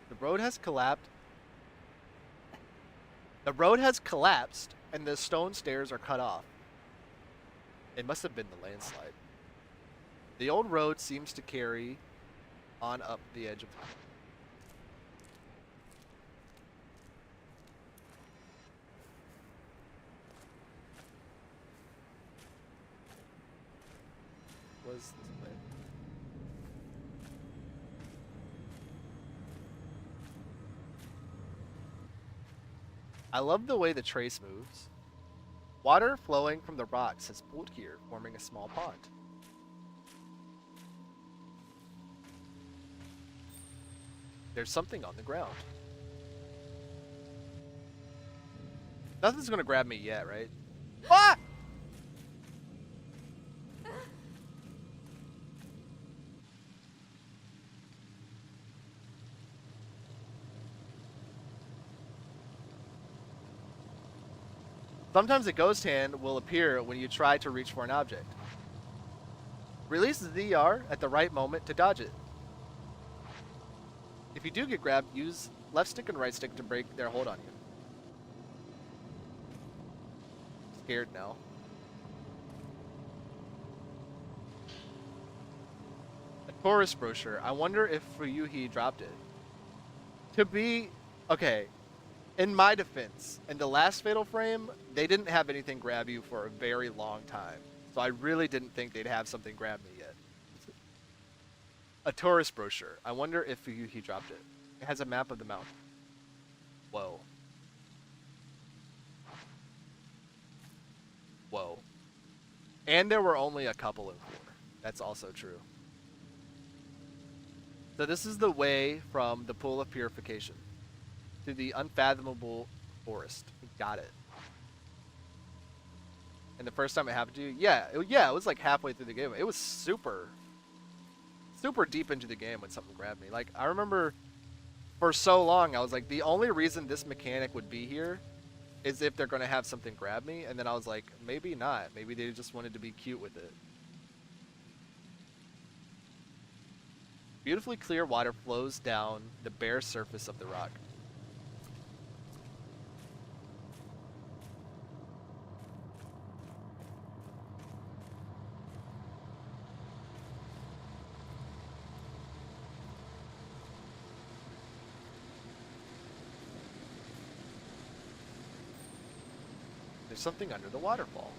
The road has collapsed. The road has collapsed, and the stone stairs are cut off. It must have been the landslide. The old road seems to carry on up the edge of the was this way? I love the way the trace moves. Water flowing from the rocks has pooled here, forming a small pond. There's something on the ground. Nothing's gonna grab me yet, right? Ah! Sometimes a ghost hand will appear when you try to reach for an object. Release the ZR at the right moment to dodge it. If you do get grabbed, use left stick and right stick to break their hold on you. Scared now. A tourist brochure. I wonder if Fuyuhi dropped it. To be... Okay. In my defense, in the last Fatal Frame, they didn't have anything grab you for a very long time. So I really didn't think they'd have something grab me yet. A tourist brochure. I wonder if Fuyuhi dropped it. It has a map of the mountain. Whoa. Whoa. And there were only a couple in 4. That's also true. So this is the way from the Pool of Purification to the unfathomable forest. Got it. And the first time it happened to you, yeah, it was like halfway through the game. It was super deep into the game when something grabbed me. Like, I remember for so long, I was like, the only reason this mechanic would be here is if they're going to have something grab me. And then I was like, maybe not. Maybe they just wanted to be cute with it. Beautifully clear water flows down the bare surface of the rock. There's something under the waterfall.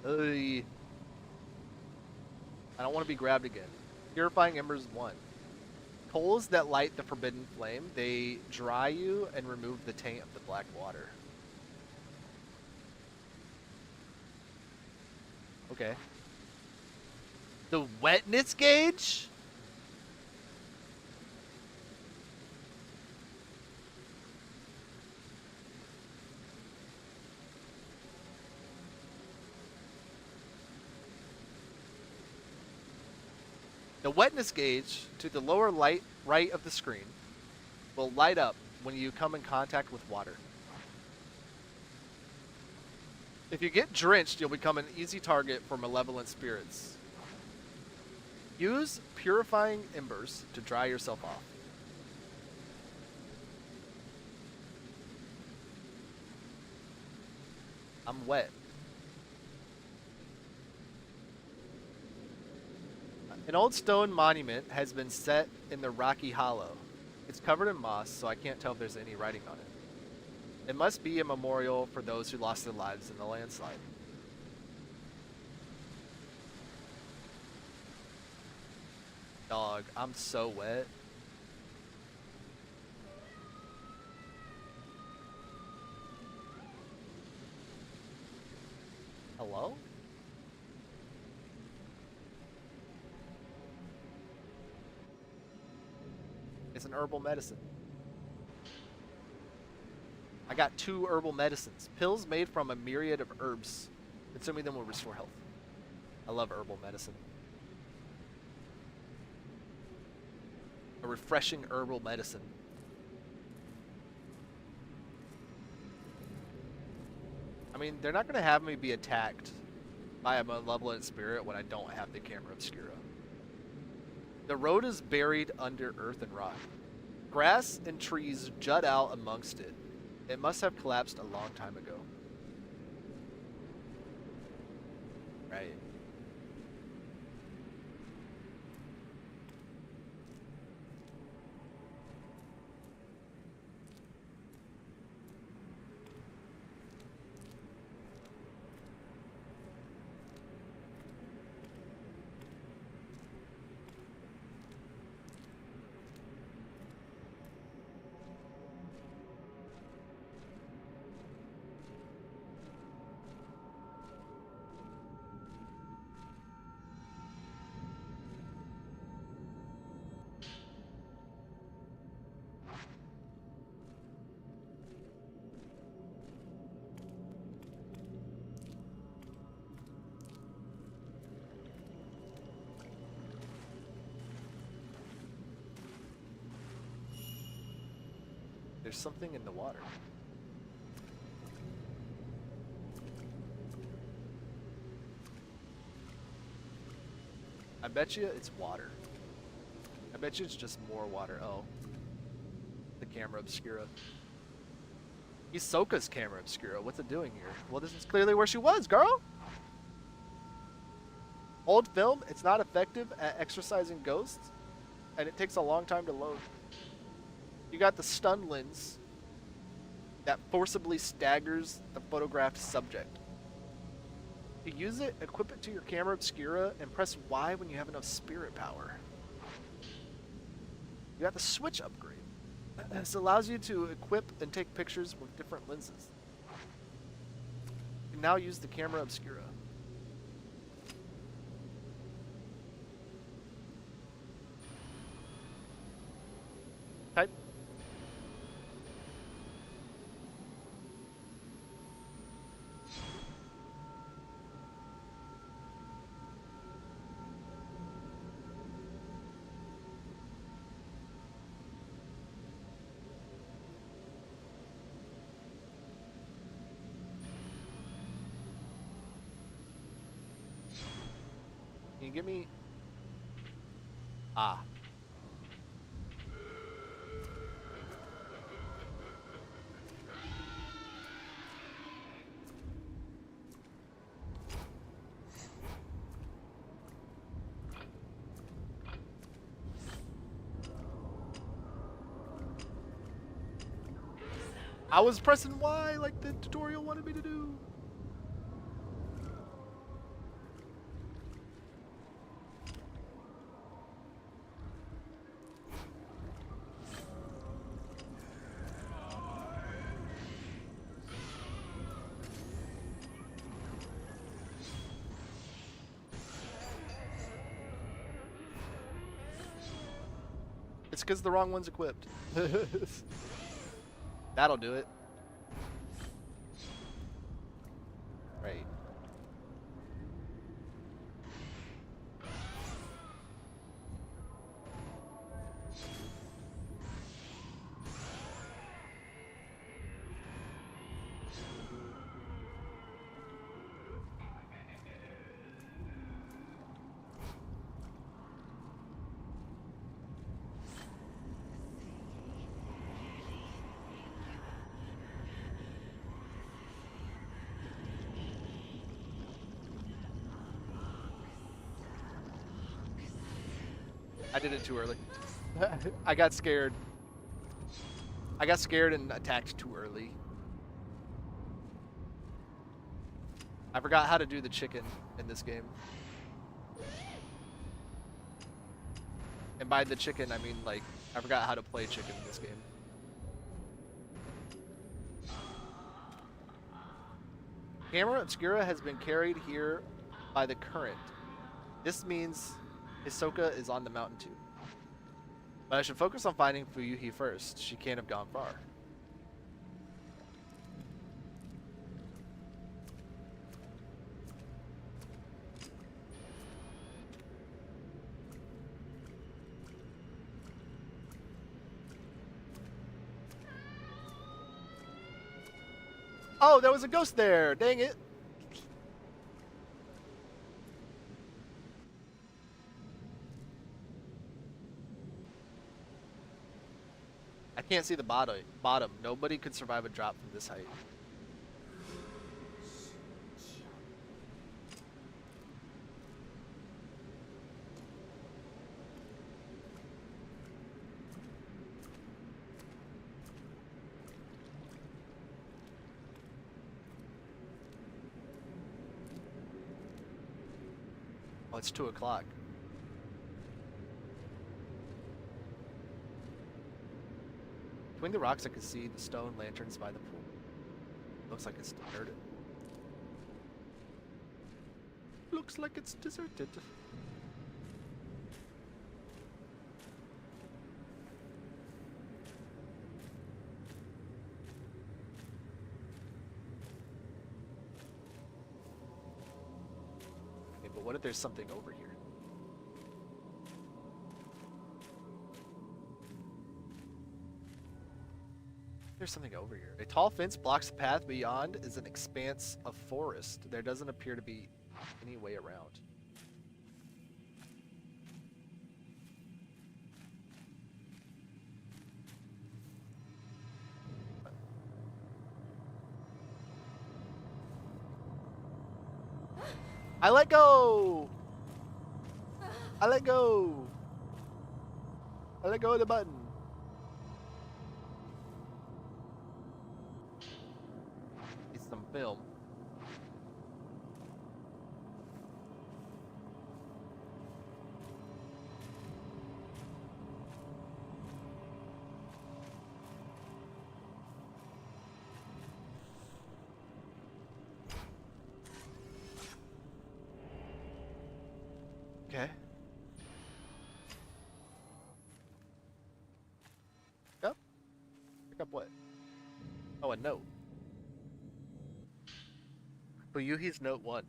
I don't want to be grabbed again. Purifying Embers 1. Coals that light the forbidden flame, they dry you and remove the taint of the black water. Okay. The wetness gauge? The wetness gauge to the lower right of the screen will light up when you come in contact with water. If you get drenched, you'll become an easy target for malevolent spirits. Use purifying embers to dry yourself off. I'm wet. An old stone monument has been set in the rocky hollow. It's covered in moss, so I can't tell if there's any writing on it. It must be a memorial for those who lost their lives in the landslide. Dog, I'm so wet. Hello? It's an herbal medicine. I got 2 herbal medicines. Pills made from a myriad of herbs. Consuming them will restore health. I love herbal medicine. A refreshing herbal medicine. I mean, they're not going to have me be attacked by a malevolent spirit when I don't have the camera obscura. The road is buried under earth and rock. Grass and trees jut out amongst it. It must have collapsed a long time ago. Right. There's something in the water. I bet you it's water. I bet you it's just more water. Oh. The camera obscura. Hisoka's camera obscura. What's it doing here? Well, this is clearly where she was, girl! Old film, it's not effective at exorcising ghosts, and it takes a long time to load. You got the stun lens that forcibly staggers the photographed subject. To use it, equip it to your camera obscura and press Y when you have enough spirit power. You got the switch upgrade. This allows you to equip and take pictures with different lenses. You can now use the camera obscura. Type. Can you give me... Ah. I was pressing Y like the tutorial wanted me to do. It's because the wrong one's equipped. That'll do it. Right. I did it too early. I got scared. I got scared and attacked too early. I forgot how to do the chicken in this game. And by the chicken, I mean, like, I forgot how to play chicken in this game. Camera Obscura has been carried here by the current. This means Hisoka is on the mountain too. But I should focus on finding Fuyuhi first. She can't have gone far. Oh, there was a ghost there. Dang it. I can't see the bottom. Nobody could survive a drop from this height. Oh, it's 2 o'clock. Between the rocks, I can see the stone lanterns by the pool. Looks like it's deserted. Looks like it's deserted. Okay, but what if there's something over here? There's something over here. A tall fence blocks the path. Beyond is an expanse of forest. There doesn't appear to be any way around. I let go! I let go! I let go of the button. Some film. Okay. Pick up? Pick up what? Oh, a note. Fuyuhi's Note 1.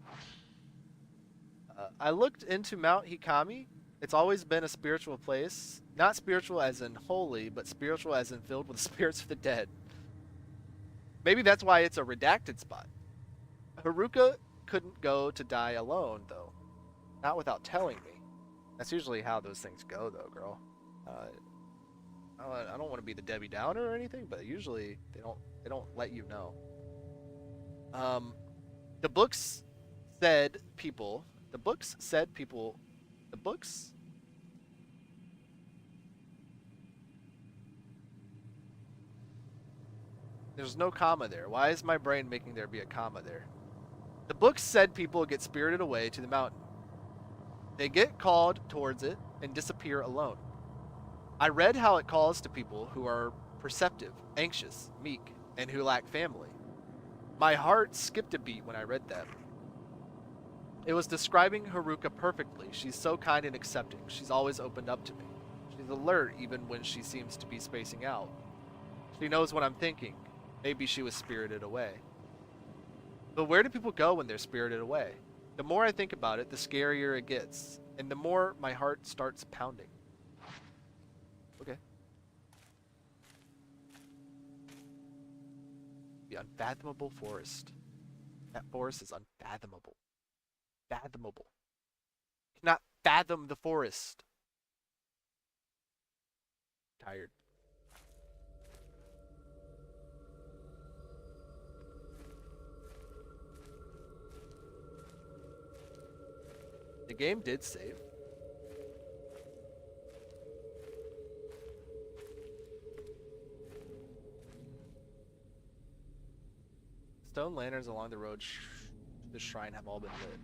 I looked into Mount Hikami. It's always been a spiritual place. Not spiritual as in holy, but spiritual as in filled with spirits of the dead. Maybe that's why it's a redacted spot. Haruka couldn't go to die alone, though. Not without telling me. That's usually how those things go, though, girl. I don't want to be the Debbie Downer or anything, but usually they don't let you know. The books said people. The books said people. The books. There's no comma there. Why is my brain making there be a comma there? The books said people get spirited away to the mountain. They get called towards it and disappear alone. I read how it calls to people who are perceptive, anxious, meek, and who lack family. My heart skipped a beat when I read that. It was describing Haruka perfectly. She's so kind and accepting. She's always opened up to me. She's alert even when she seems to be spacing out. She knows what I'm thinking. Maybe she was spirited away. But where do people go when they're spirited away? The more I think about it, the scarier it gets, and the more my heart starts pounding. Okay. The unfathomable forest. That forest is unfathomable. Fathomable. Cannot fathom the forest. Tired. The game did save. Stone lanterns along the road to the shrine have all been lit.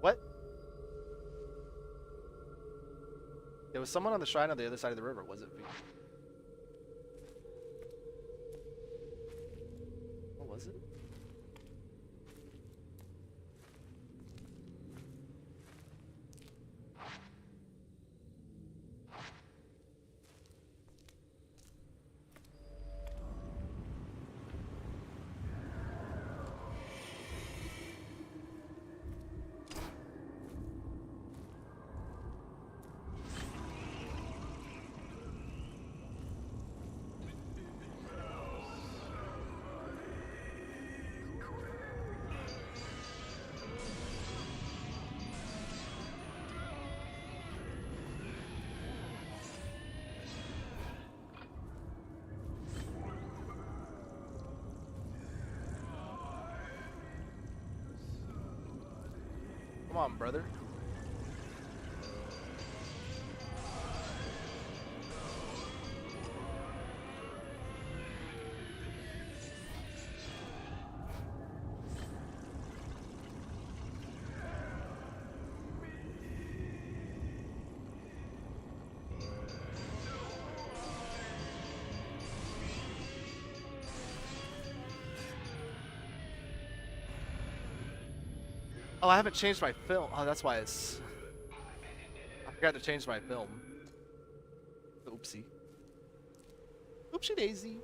What? There was someone on the shrine on the other side of the river. Was it me? What was it? Come on, brother. Oh, I haven't changed my film. Oh, that's why it's... I forgot to change my film. Oopsie. Oopsie daisy.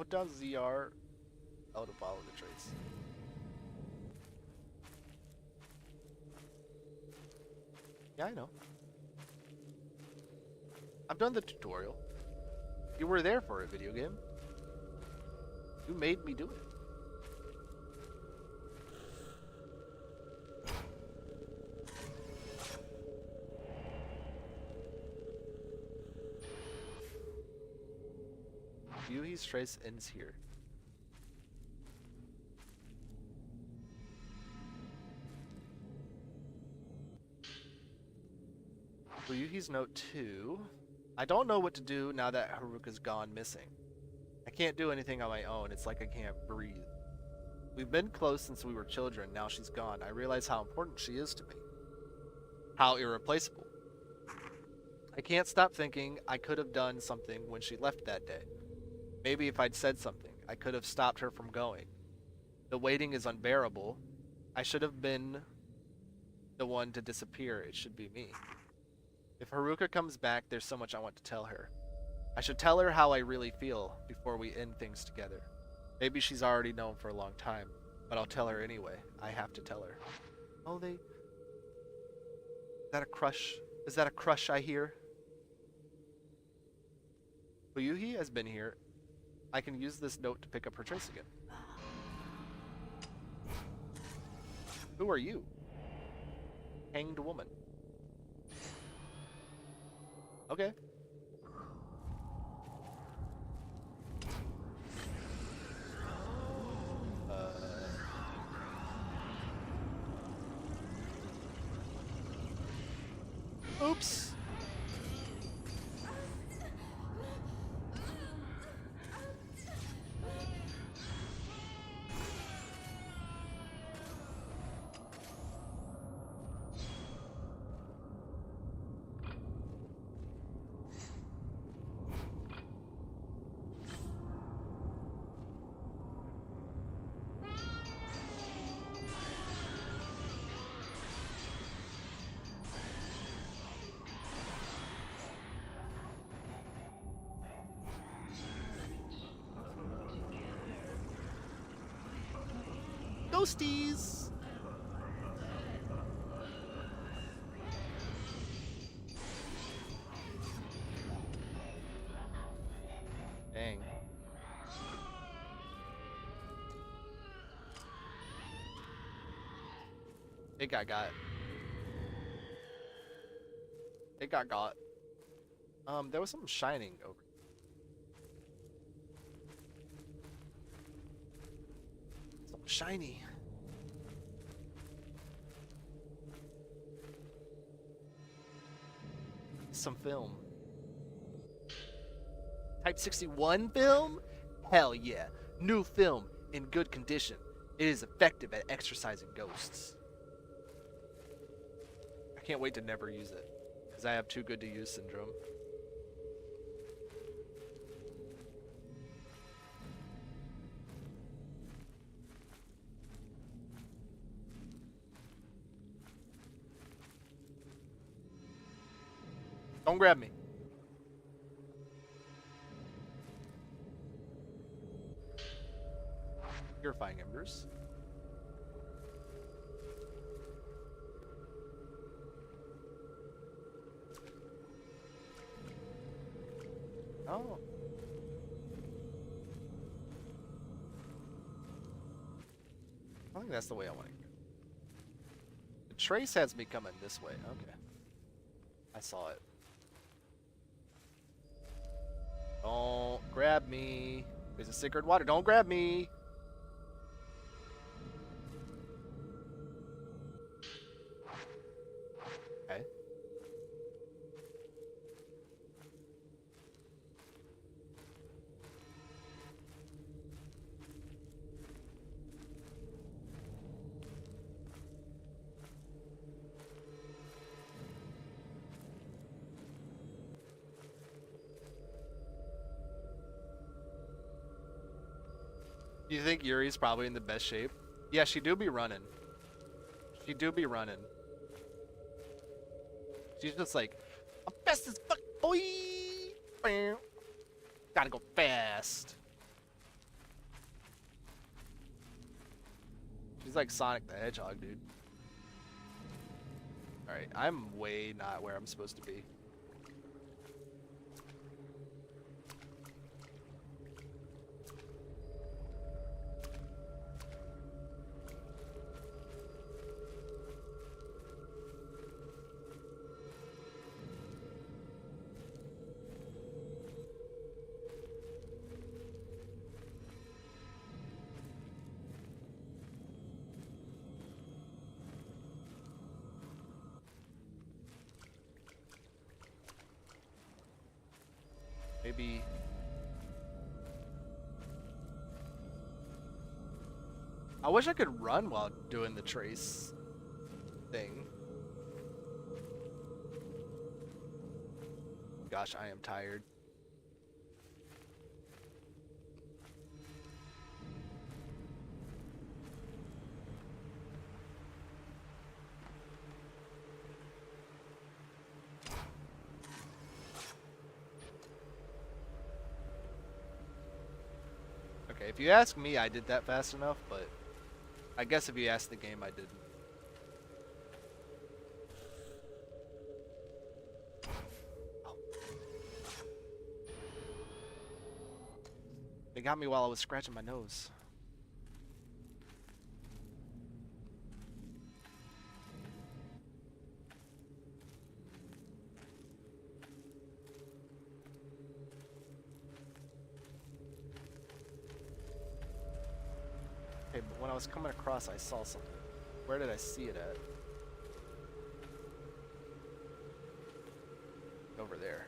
Hold down ZR L to follow the trace. Yeah, I know. I've done the tutorial. You were there for a video game. You made me do it. Yuhi's trace ends here. For Yuhi's note 2. I don't know what to do now that Haruka's gone missing. I can't do anything on my own. It's like I can't breathe. We've been close since we were children. Now she's gone. I realize how important she is to me. How irreplaceable. I can't stop thinking I could have done something when she left that day. Maybe if I'd said something, I could have stopped her from going. The waiting is unbearable. I should have been the one to disappear. It should be me. If Haruka comes back, there's so much I want to tell her. I should tell her how I really feel before we end things together. Maybe she's already known for a long time, but I'll tell her anyway. I have to tell her. Oh, Is that a crush? Is that a crush I hear? Fuyuhi has been here. I can use this note to pick up her trace again. Who are you? Hanged woman. Okay. Oops. Ghosties. Dang. It got. It got. There was something shining over. Something shiny. Some film. Type 61 film? Hell yeah. New film in good condition. It is effective at exorcising ghosts. I can't wait to never use it. Because I have too good to use syndrome. Don't grab me. Purifying embers. Oh. I think that's the way I want to go. The trace has me coming this way. Okay. I saw it. Don't grab me. There's a sacred water. Don't grab me. Okay. Do you think Yuri's probably in the best shape? Yeah, she do be running. She do be running. She's just like, I'm fast as fuck, boy. Bam. Gotta go fast. She's like Sonic the Hedgehog, dude. Alright, I'm way not where I'm supposed to be. Maybe. I wish I could run while doing the trace thing. Gosh, I am tired. Okay, if you ask me, I did that fast enough, but I guess if you ask the game, I didn't. Oh. They got me while I was scratching my nose. Okay, but when I was coming across, I saw something. Where did I see it at? Over there.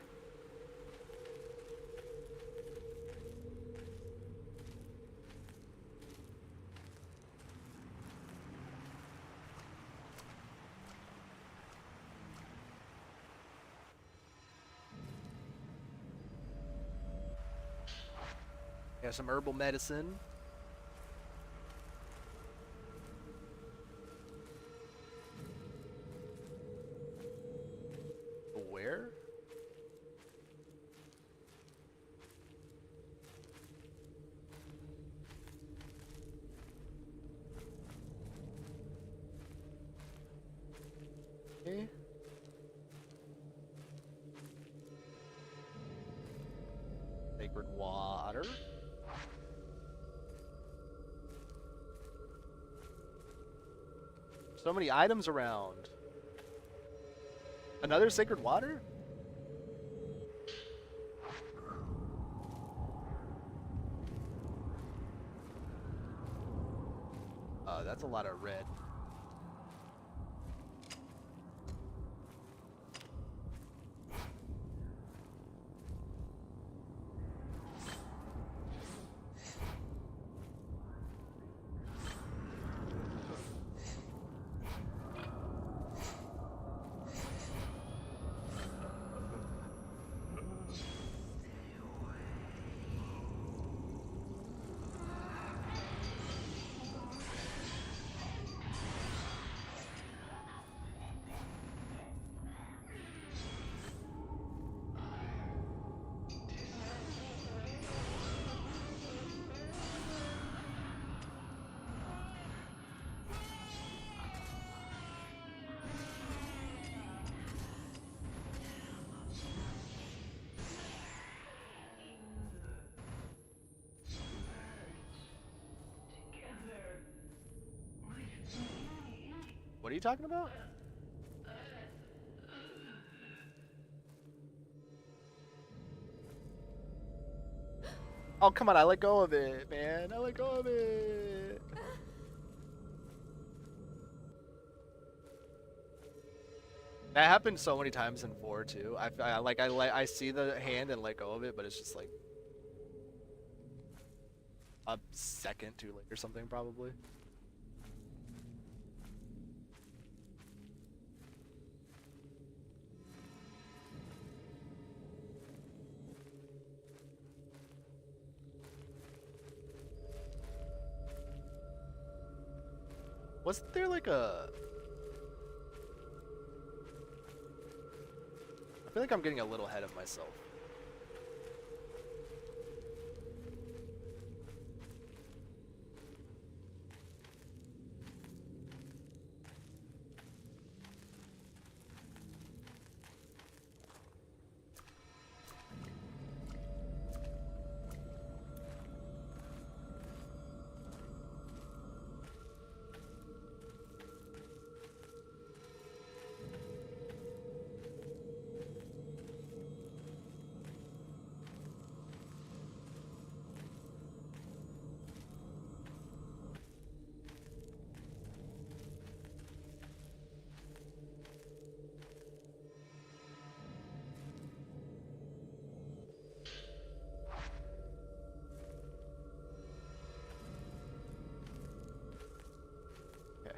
Got some herbal medicine. Where? Okay. Sacred water. So many items around. Another sacred water? That's a lot of red. What are you talking about? Oh, come on, I let go of it, man. I let go of it. That happened so many times in 4 too. I see the hand and let go of it, but it's just like a second too late or something probably. Wasn't there like a... I feel like I'm getting a little ahead of myself. Okay.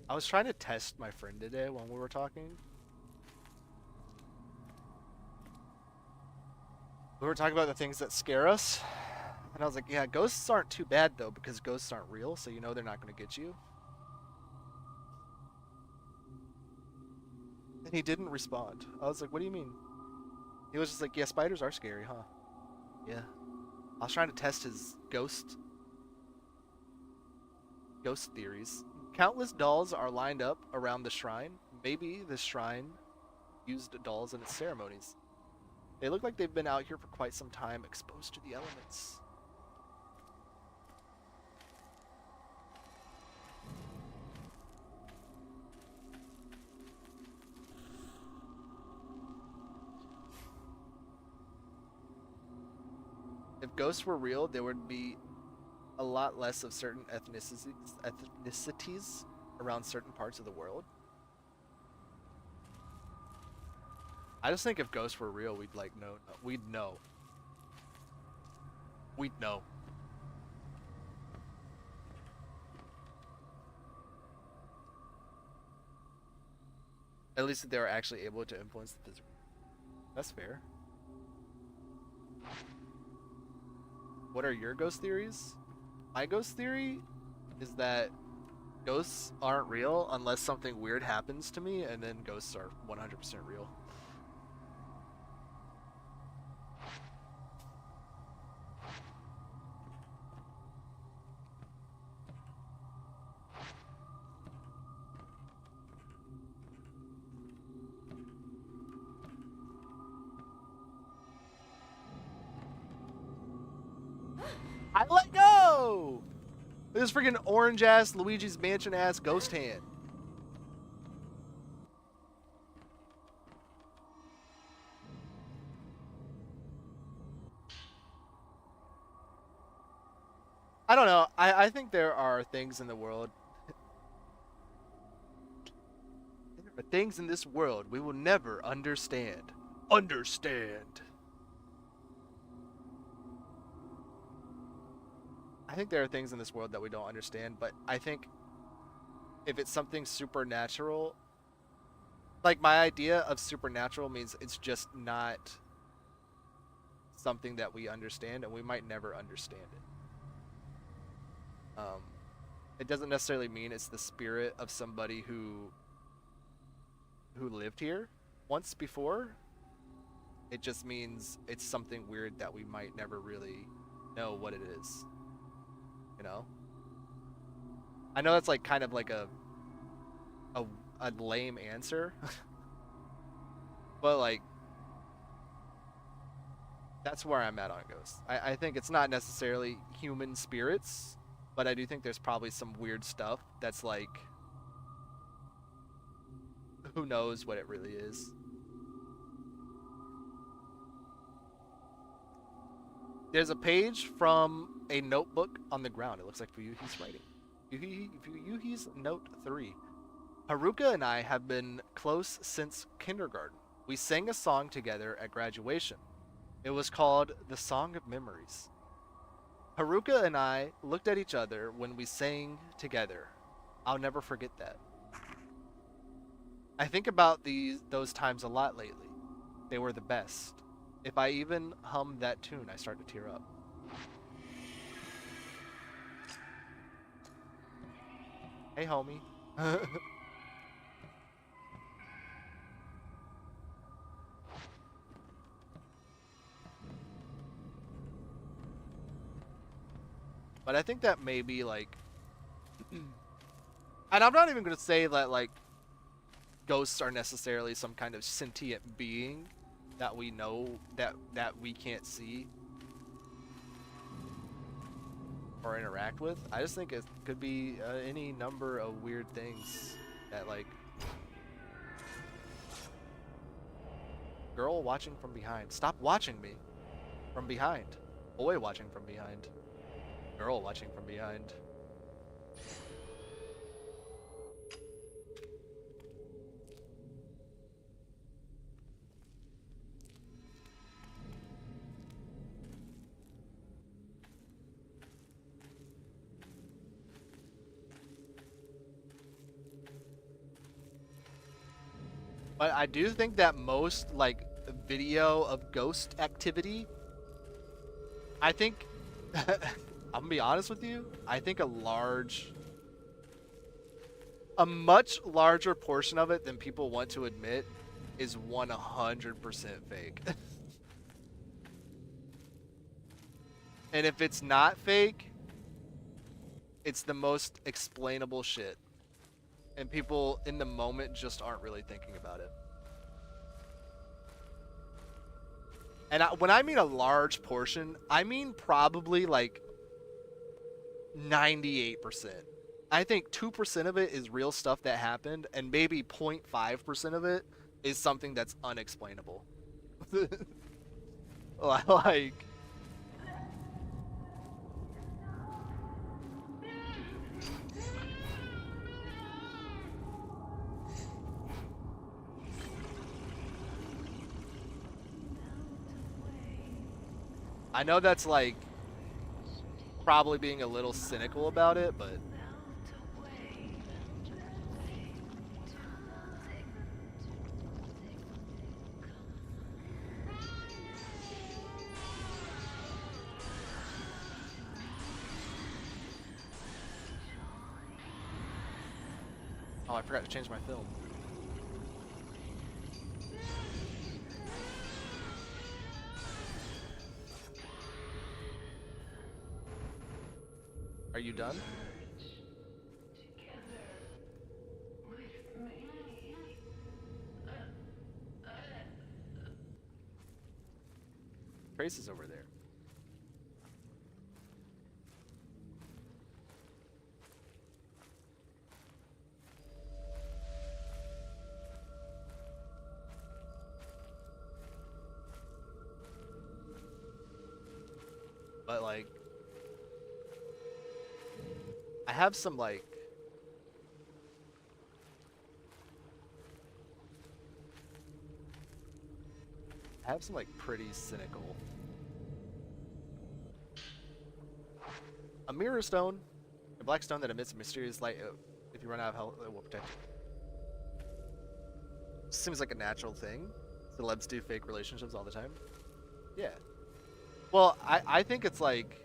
I was trying to test my friend today when we were talking. We were talking about the things that scare us. And I was like, yeah, ghosts aren't too bad though, because ghosts aren't real, so you know they're not going to get you. And he didn't respond. I was like, what do you mean? He was just like, yeah, spiders are scary, huh? Yeah. I was trying to test his ghost theories. Countless dolls are lined up around the shrine. Maybe the shrine used dolls in its ceremonies. They look like they've been out here for quite some time, exposed to the elements. If ghosts were real, there would be a lot less of certain ethnicities around certain parts of the world. I just think if ghosts were real, we'd like know. We'd know. We'd know. At least if they were actually able to influence the physical. That's fair. What are your ghost theories? My ghost theory is that ghosts aren't real unless something weird happens to me, and then ghosts are 100% real. I let go! This freaking orange ass Luigi's Mansion ass ghost hand. I don't know. I think there are things in the world. There are things in this world we will never understand. Understand. I think there are things in this world that we don't understand, but I think if it's something supernatural, like my idea of supernatural means it's just not something that we understand, and we might never understand it. It doesn't necessarily mean it's the spirit of somebody who lived here once before. It just means it's something weird that we might never really know what it is. You know? I know that's like kind of like a lame answer. But like that's where I'm at on ghosts. I think it's not necessarily human spirits, but I do think there's probably some weird stuff that's like, who knows what it really is. There's a page from a notebook on the ground. It looks like Fuyuhi's writing. Fuyuhi's note 3. Haruka and I have been close since kindergarten. We sang a song together at graduation. It was called The Song of Memories. Haruka and I looked at each other when we sang together. I'll never forget that. I think about those times a lot lately. They were the best. If I even hum that tune, I start to tear up. Hey, homie. But I think that maybe like, and I'm not even gonna say that like ghosts are necessarily some kind of sentient being that we know that we can't see or interact with. I just think it could be any number of weird things that like, girl watching from behind. Stop watching me from behind. Boy watching from behind. Girl watching from behind. But I do think that most like video of ghost activity, I think I'm gonna be honest with you, I think a much larger portion of it than people want to admit is 100% fake. And if it's not fake, it's the most explainable shit. And people in the moment just aren't really thinking about it. And when I mean a large portion, I mean probably like 98%. I think 2% of it is real stuff that happened, and maybe 0.5% of it is something that's unexplainable. Like, I know that's like probably being a little cynical about it, but oh, I forgot to change my film. Are you done? Trace is over there. But like, I have some like, pretty cynical. A mirror stone, a black stone that emits a mysterious light. If you run out of health, it will protect you. Seems like a natural thing. Celebs do fake relationships all the time. Yeah. Well, I think it's like,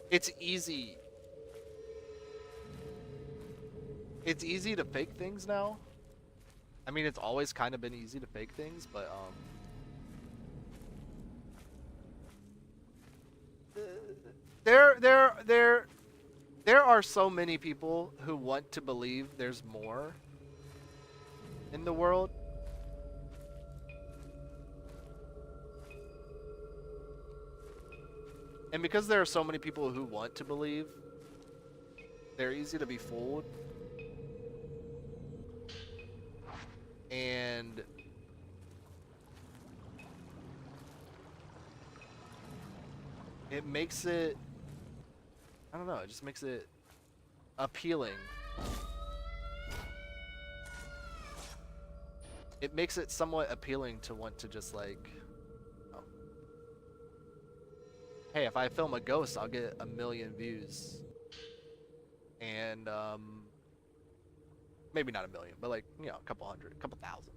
it's easy. It's easy to fake things now. I mean, it's always kind of been easy to fake things, but there are so many people who want to believe there's more in the world. And because there are so many people who want to believe, they're easy to be fooled. And it makes it, I don't know, it just makes it appealing. It makes it somewhat appealing to want to just like, oh, hey, if I film a ghost, I'll get 1 million views. And maybe not 1 million, but like, you know, a couple hundred, a couple thousand.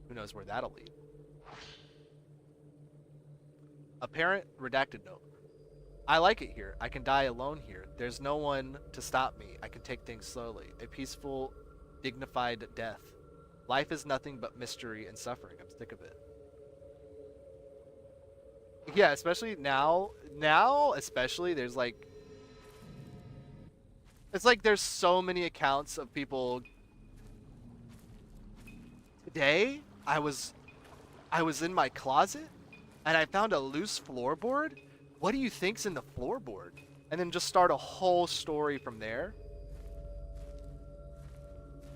Who knows where that'll lead? A parent redacted note. I like it here. I can die alone here. There's no one to stop me. I can take things slowly. A peaceful, dignified death. Life is nothing but mystery and suffering. I'm sick of it. Yeah, especially now. Now, especially, there's like, it's like there's so many accounts of people. Today, I was in my closet and I found a loose floorboard. What do you think's in the floorboard? And then just start a whole story from there.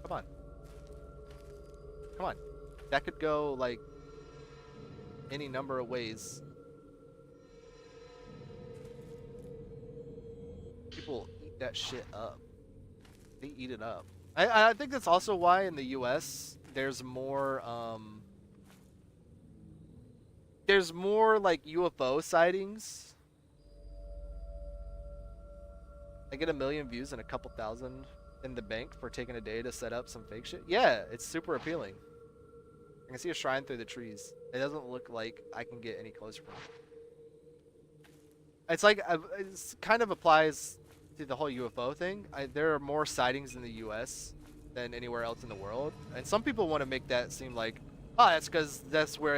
Come on. Come on. That could go like any number of ways. People eat that shit up. They eat it up. I think that's also why in the US there's more like UFO sightings. I get 1 million views and a couple thousand in the bank for taking a day to set up some fake shit. Yeah, it's super appealing. I can see a shrine through the trees. It doesn't look like I can get any closer from it. It's like, it kind of applies to the whole UFO thing. There are more sightings in the US than anywhere else in the world. And some people want to make that seem like, oh, that's because that's where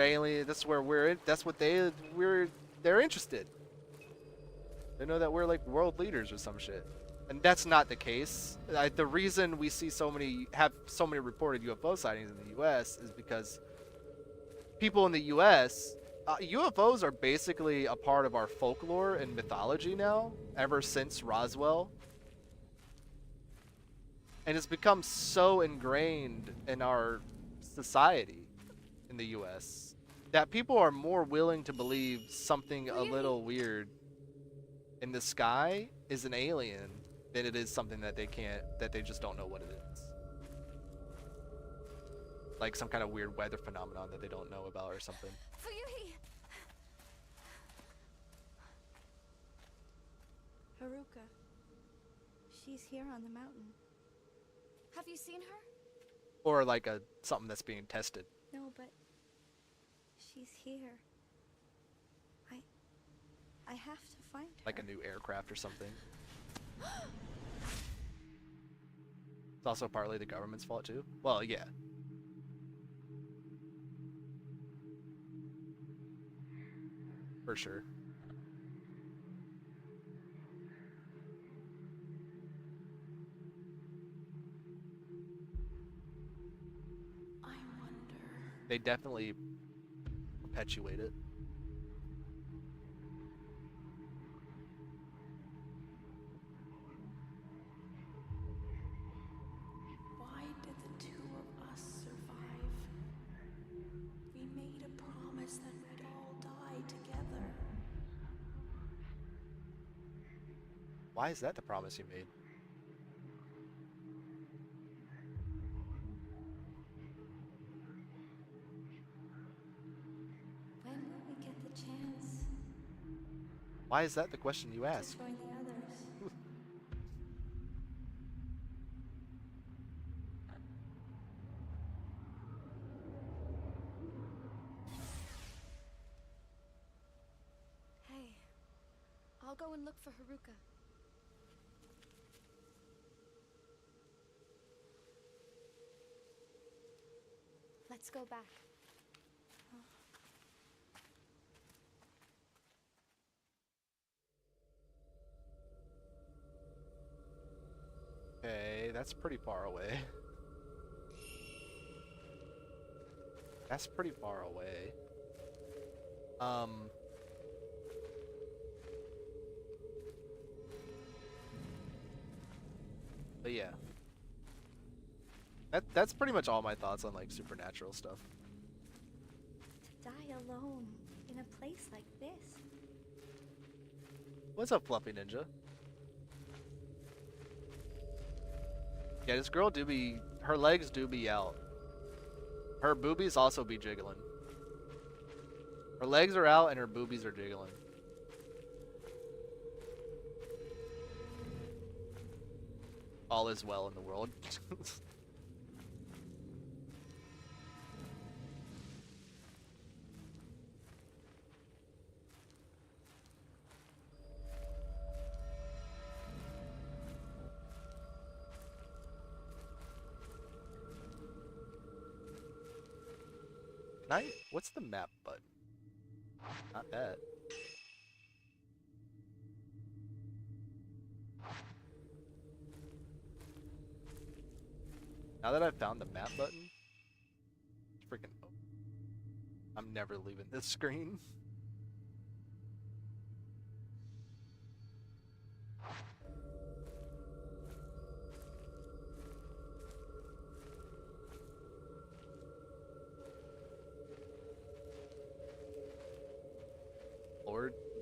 they're interested. They know that we're like world leaders or some shit. And that's not the case. The reason we see have so many reported UFO sightings in the US is because people in the US, UFOs are basically a part of our folklore and mythology now, ever since Roswell. And it's become so ingrained in our society in the US that people are more willing to believe something a little weird in the sky is an alien than it is something that they just don't know what it is. like some kind of weird weather phenomenon that they don't know about or something. Fuyuhi! Haruka. She's here on the mountain. Have you seen her? Or like a something that's being tested. No, but she's here. I have to find her. Like a new aircraft or something. It's also partly the government's fault too. Well, yeah. For sure. I wonder. They definitely perpetuate it. Why did the two of us survive? We made a promise that we'd all die together. Why is that the promise you made? When will we get the chance Why is that the question you to ask? join the others? Hey, I'll go and look for Haruka. Let's go back. Okay, that's pretty far away. That's pretty far away. But yeah. That's pretty much all my thoughts on like supernatural stuff. To die alone in a place like this. What's up, Fluffy Ninja? Yeah, this girl do be, her legs do be out. Her boobies also be jiggling. Her legs are out and her boobies are jiggling. All is well in the world. Can I? What's the map button? Not that. Now that I've found the map button, it's freaking. Oh, I'm never leaving this screen.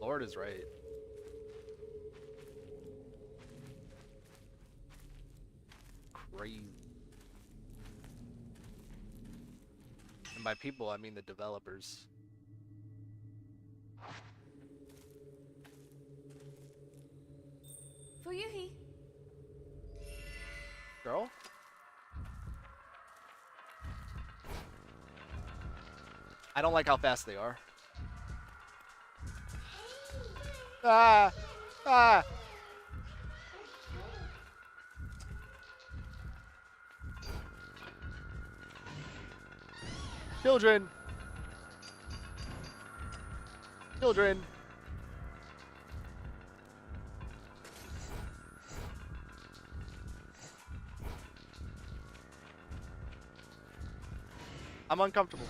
Lord is right. Crazy. And by people, I mean the developers. Fuyuhi! Girl? I don't like how fast they are. Ah! Ah! Children! Children! I'm uncomfortable.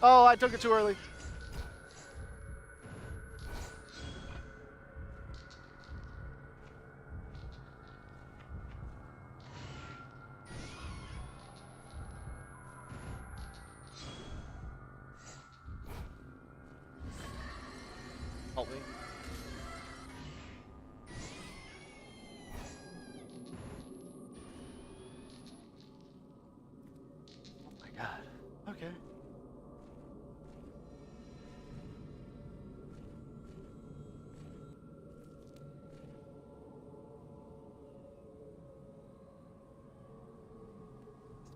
Oh, I took it too early. Help me. Oh my god. Okay.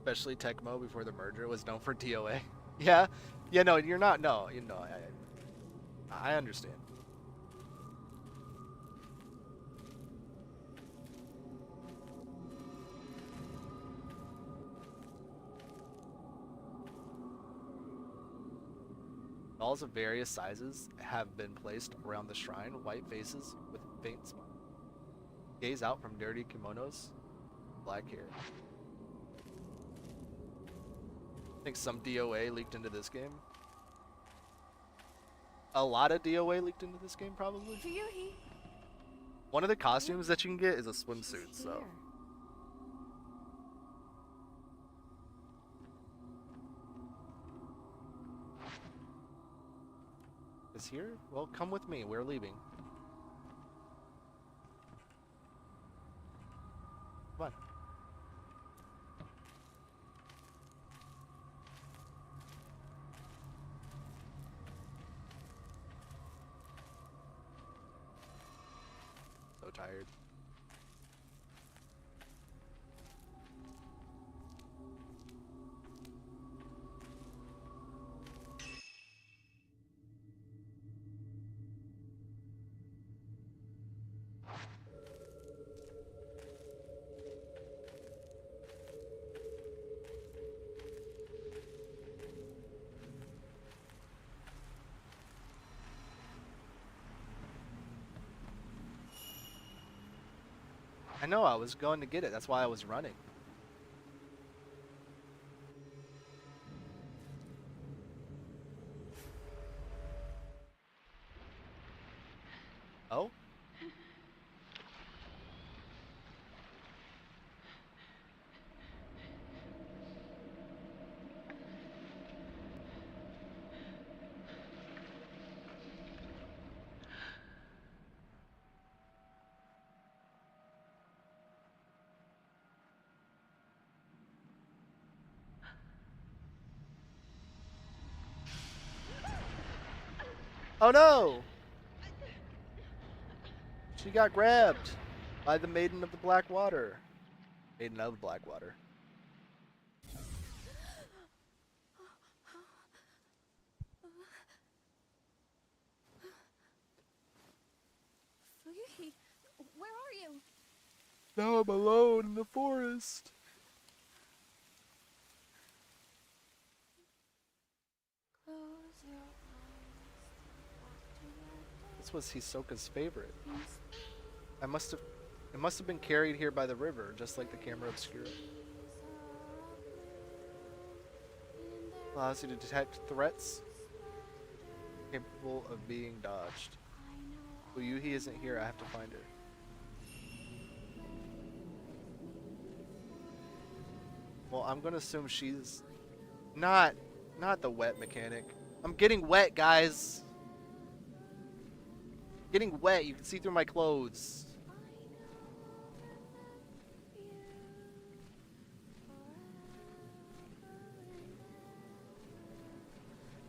Especially Tecmo before the merger was known for DOA. Yeah? Yeah, no, you're not. No, you know, I understand. Dolls of various sizes have been placed around the shrine, white faces with faint smile. Gaze out from dirty kimonos, black hair. Think some DOA leaked into this game. A lot of DOA leaked into this game, probably. Ryuhi, One of the costumes that you can get is a swimsuit, so. here. Is here? Well, come with me. We're leaving. Come on. So tired. I know, I was going to get it. That's why I was running. Oh? Oh no! She got grabbed by the Maiden of the Black Water. Maiden of the Black Water. Ryuhi, where are you? Now I'm alone in the forest. Close your eyes. This was Hisoka's favorite. It must have been carried here by the river, just like the camera obscura. Allows you to detect threats capable of being dodged. Uyuhi isn't here, I have to find her. Well, I'm gonna assume she's not the wet mechanic. I'm getting wet, guys. Getting wet, you can see through my clothes.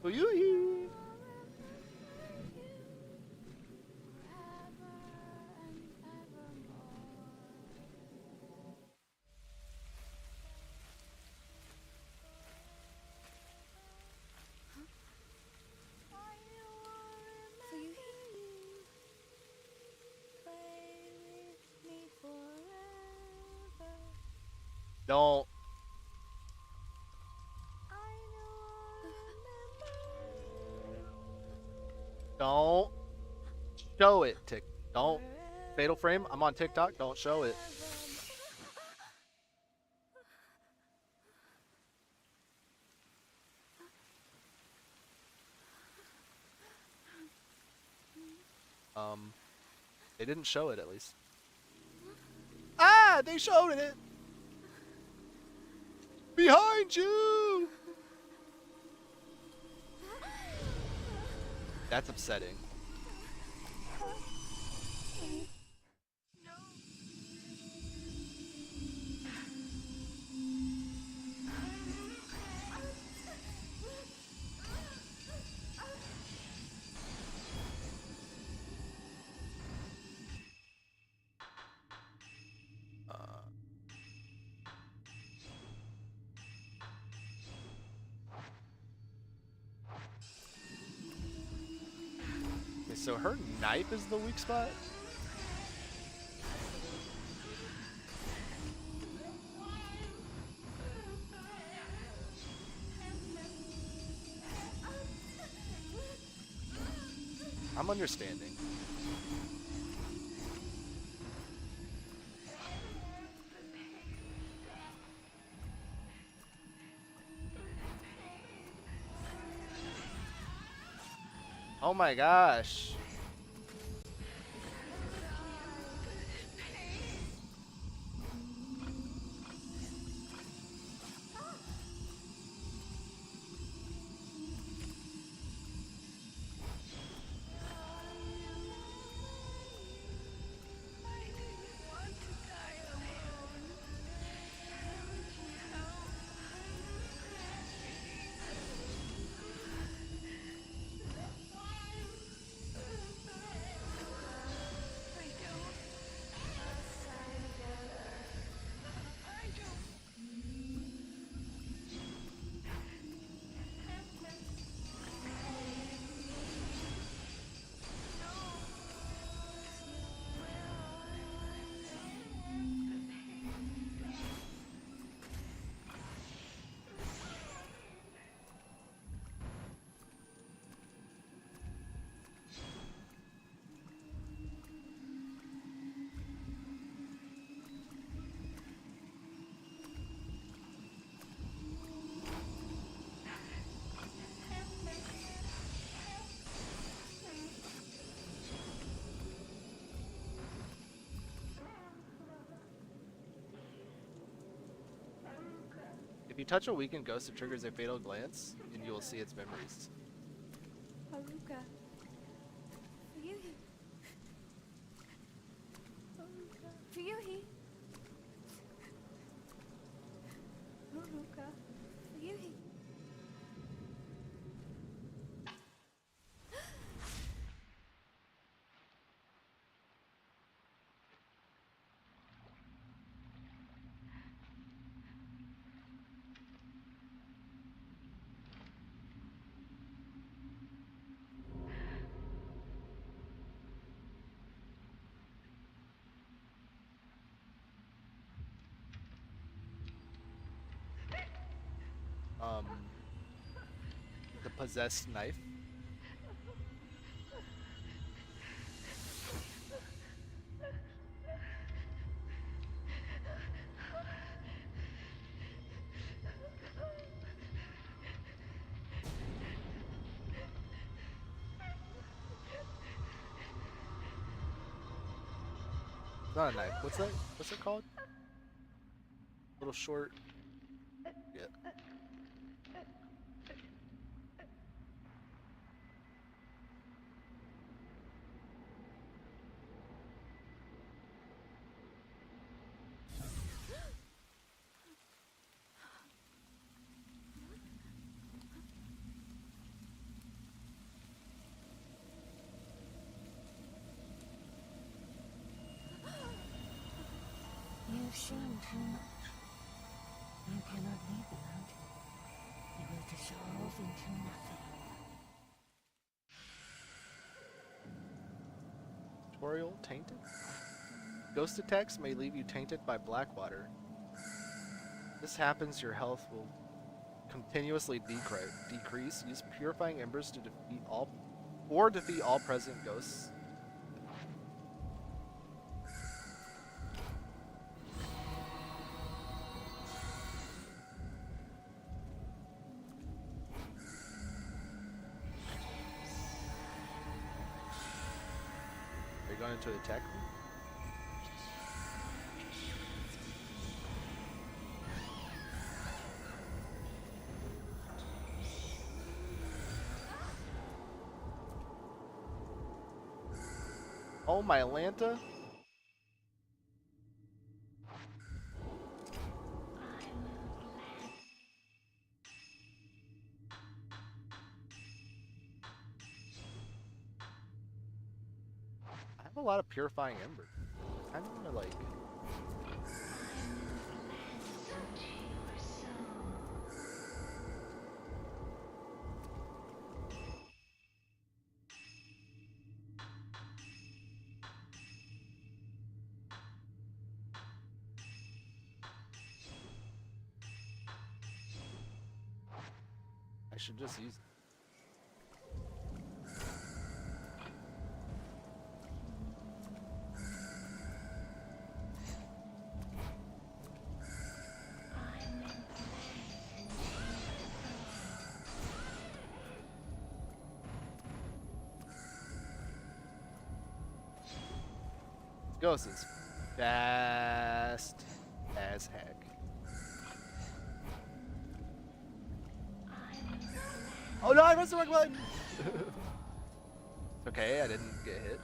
Uyuhi. Don't. Don't show it, Tick. Don't. Fatal Frame, I'm on TikTok. Don't show it. They didn't show it at least. Ah, they showed it. Behind you. That's upsetting. Okay, so her knife is the weak spot? I'm understanding. Oh my gosh. If you touch a weakened ghost, it triggers a fatal glance, and you will see its memories. Haruka. Ryuhi. Ryuhi. Haruka. Ryuhi. The possessed knife. It's not a knife. What's that? What's it called? Little short. Yeah. You've seen too much. You cannot leave the mountain. You will dissolve into nothing. Tutorial tainted? Ghost attacks may leave you tainted by black water. This happens, your health will continuously decrease. Use purifying embers to defeat all present ghosts. going to attack me? Oh, my Atlanta. I have a lot of purifying ember. I kind of want to like. I should just use it. Ghost is fast as heck. Oh no, I pressed the wrong button! Okay, I didn't get hit.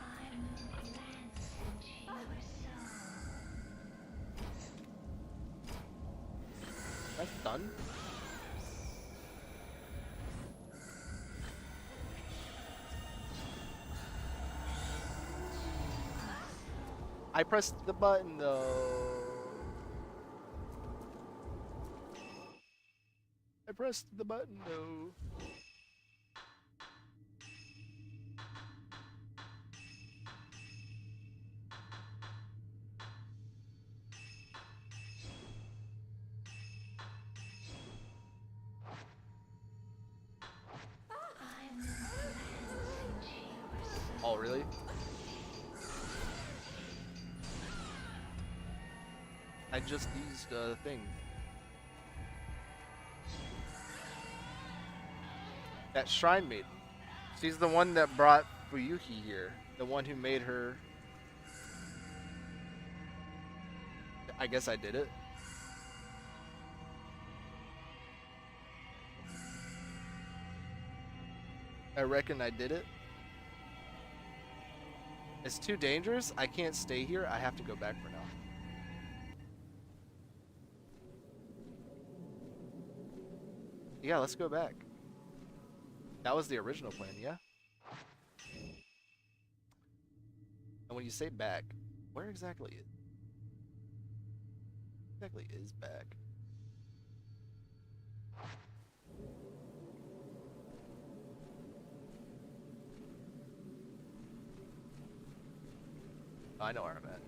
That's done. I pressed the button though. I pressed the button though. Oh, really? I just used a thing. That Shrine Maiden. She's the one that brought Fuyuhi here. The one who made her. I guess I did it. I reckon I did it. It's too dangerous. I can't stay here. I have to go back for now. Yeah, let's go back. That was the original plan, yeah? And when you say back, where exactly is back? Oh, I know where I'm at.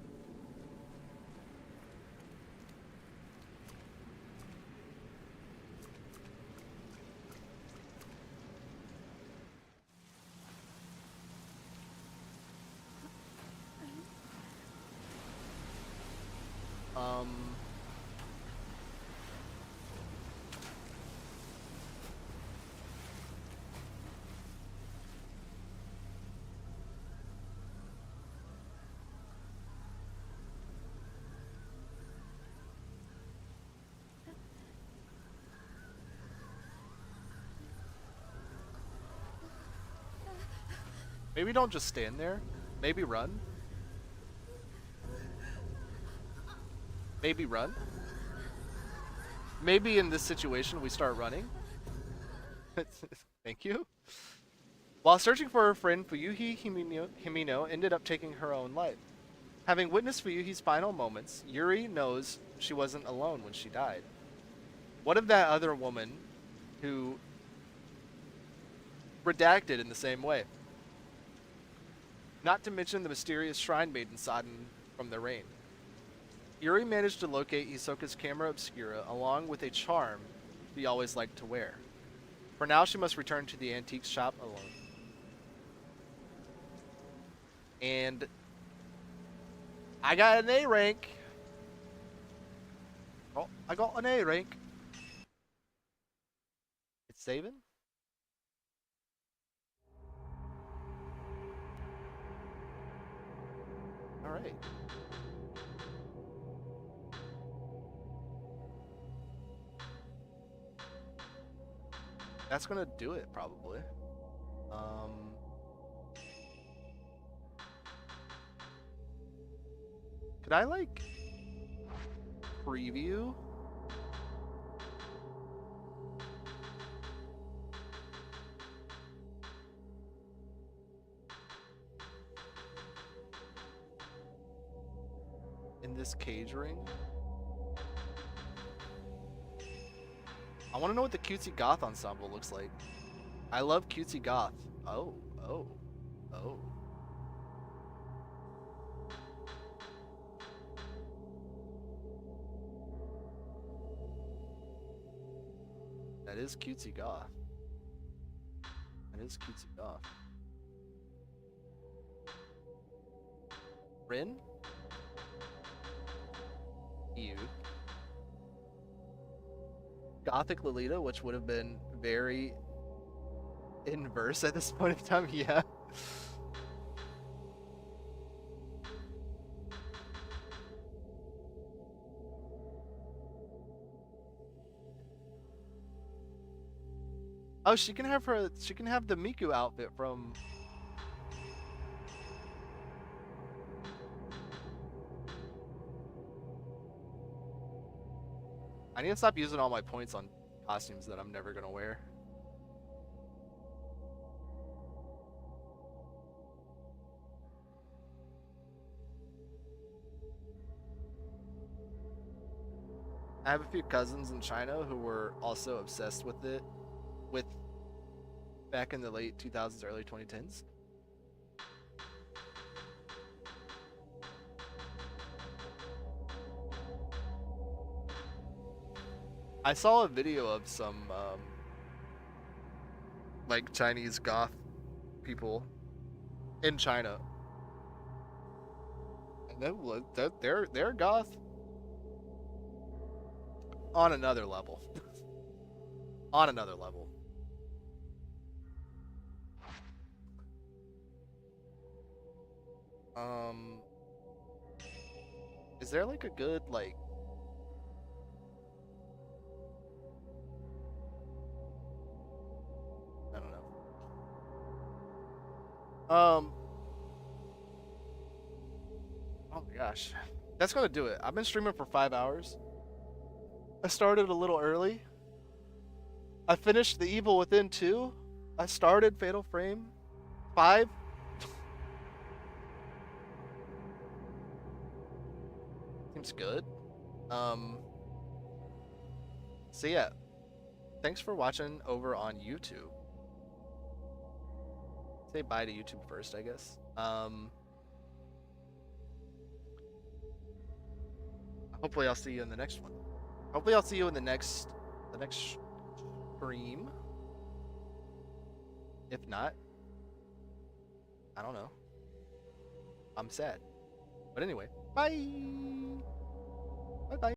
Maybe don't just stand there. Maybe run. Maybe run. Maybe in this situation we start running. Thank you. While searching for her friend, Fuyuhi Himino ended up taking her own life. Having witnessed Fuyuhi's final moments, Yuri knows she wasn't alone when she died. What of that other woman who redacted in the same way? Not to mention the mysterious Shrine Maiden Sodden from the rain. Yuri managed to locate Hisoka's camera obscura along with a charm he always liked to wear. For now, she must return to the antique shop alone. And I got an A rank. Oh, I got an A rank. It's saving? Alright. That's gonna do it, probably. Could I, like, preview? In this cage ring? I want to know what the cutesy goth ensemble looks like. I love cutesy goth. Oh. That is cutesy goth. That is cutesy goth. Rin? You. Gothic Lolita, which would have been very inverse at this point in time, yeah. Oh, she can have the Miku outfit from... I need to stop using all my points on costumes that I'm never gonna wear. I have a few cousins in China who were also obsessed with it, back in the late 2000s, early 2010s. I saw a video of some like Chinese goth people in China, and they're goth on another level. On another level. Is there like a good like... I don't know. Oh my gosh. That's gonna do it. I've been streaming for 5 hours. I started a little early. I finished The Evil Within 2. I started Fatal Frame 5. Seems good. So yeah. Thanks for watching over on YouTube. Say bye to YouTube first, I guess. Hopefully I'll see you in the next one. Hopefully I'll see you in the next stream. If not, I don't know. I'm sad. But anyway, bye.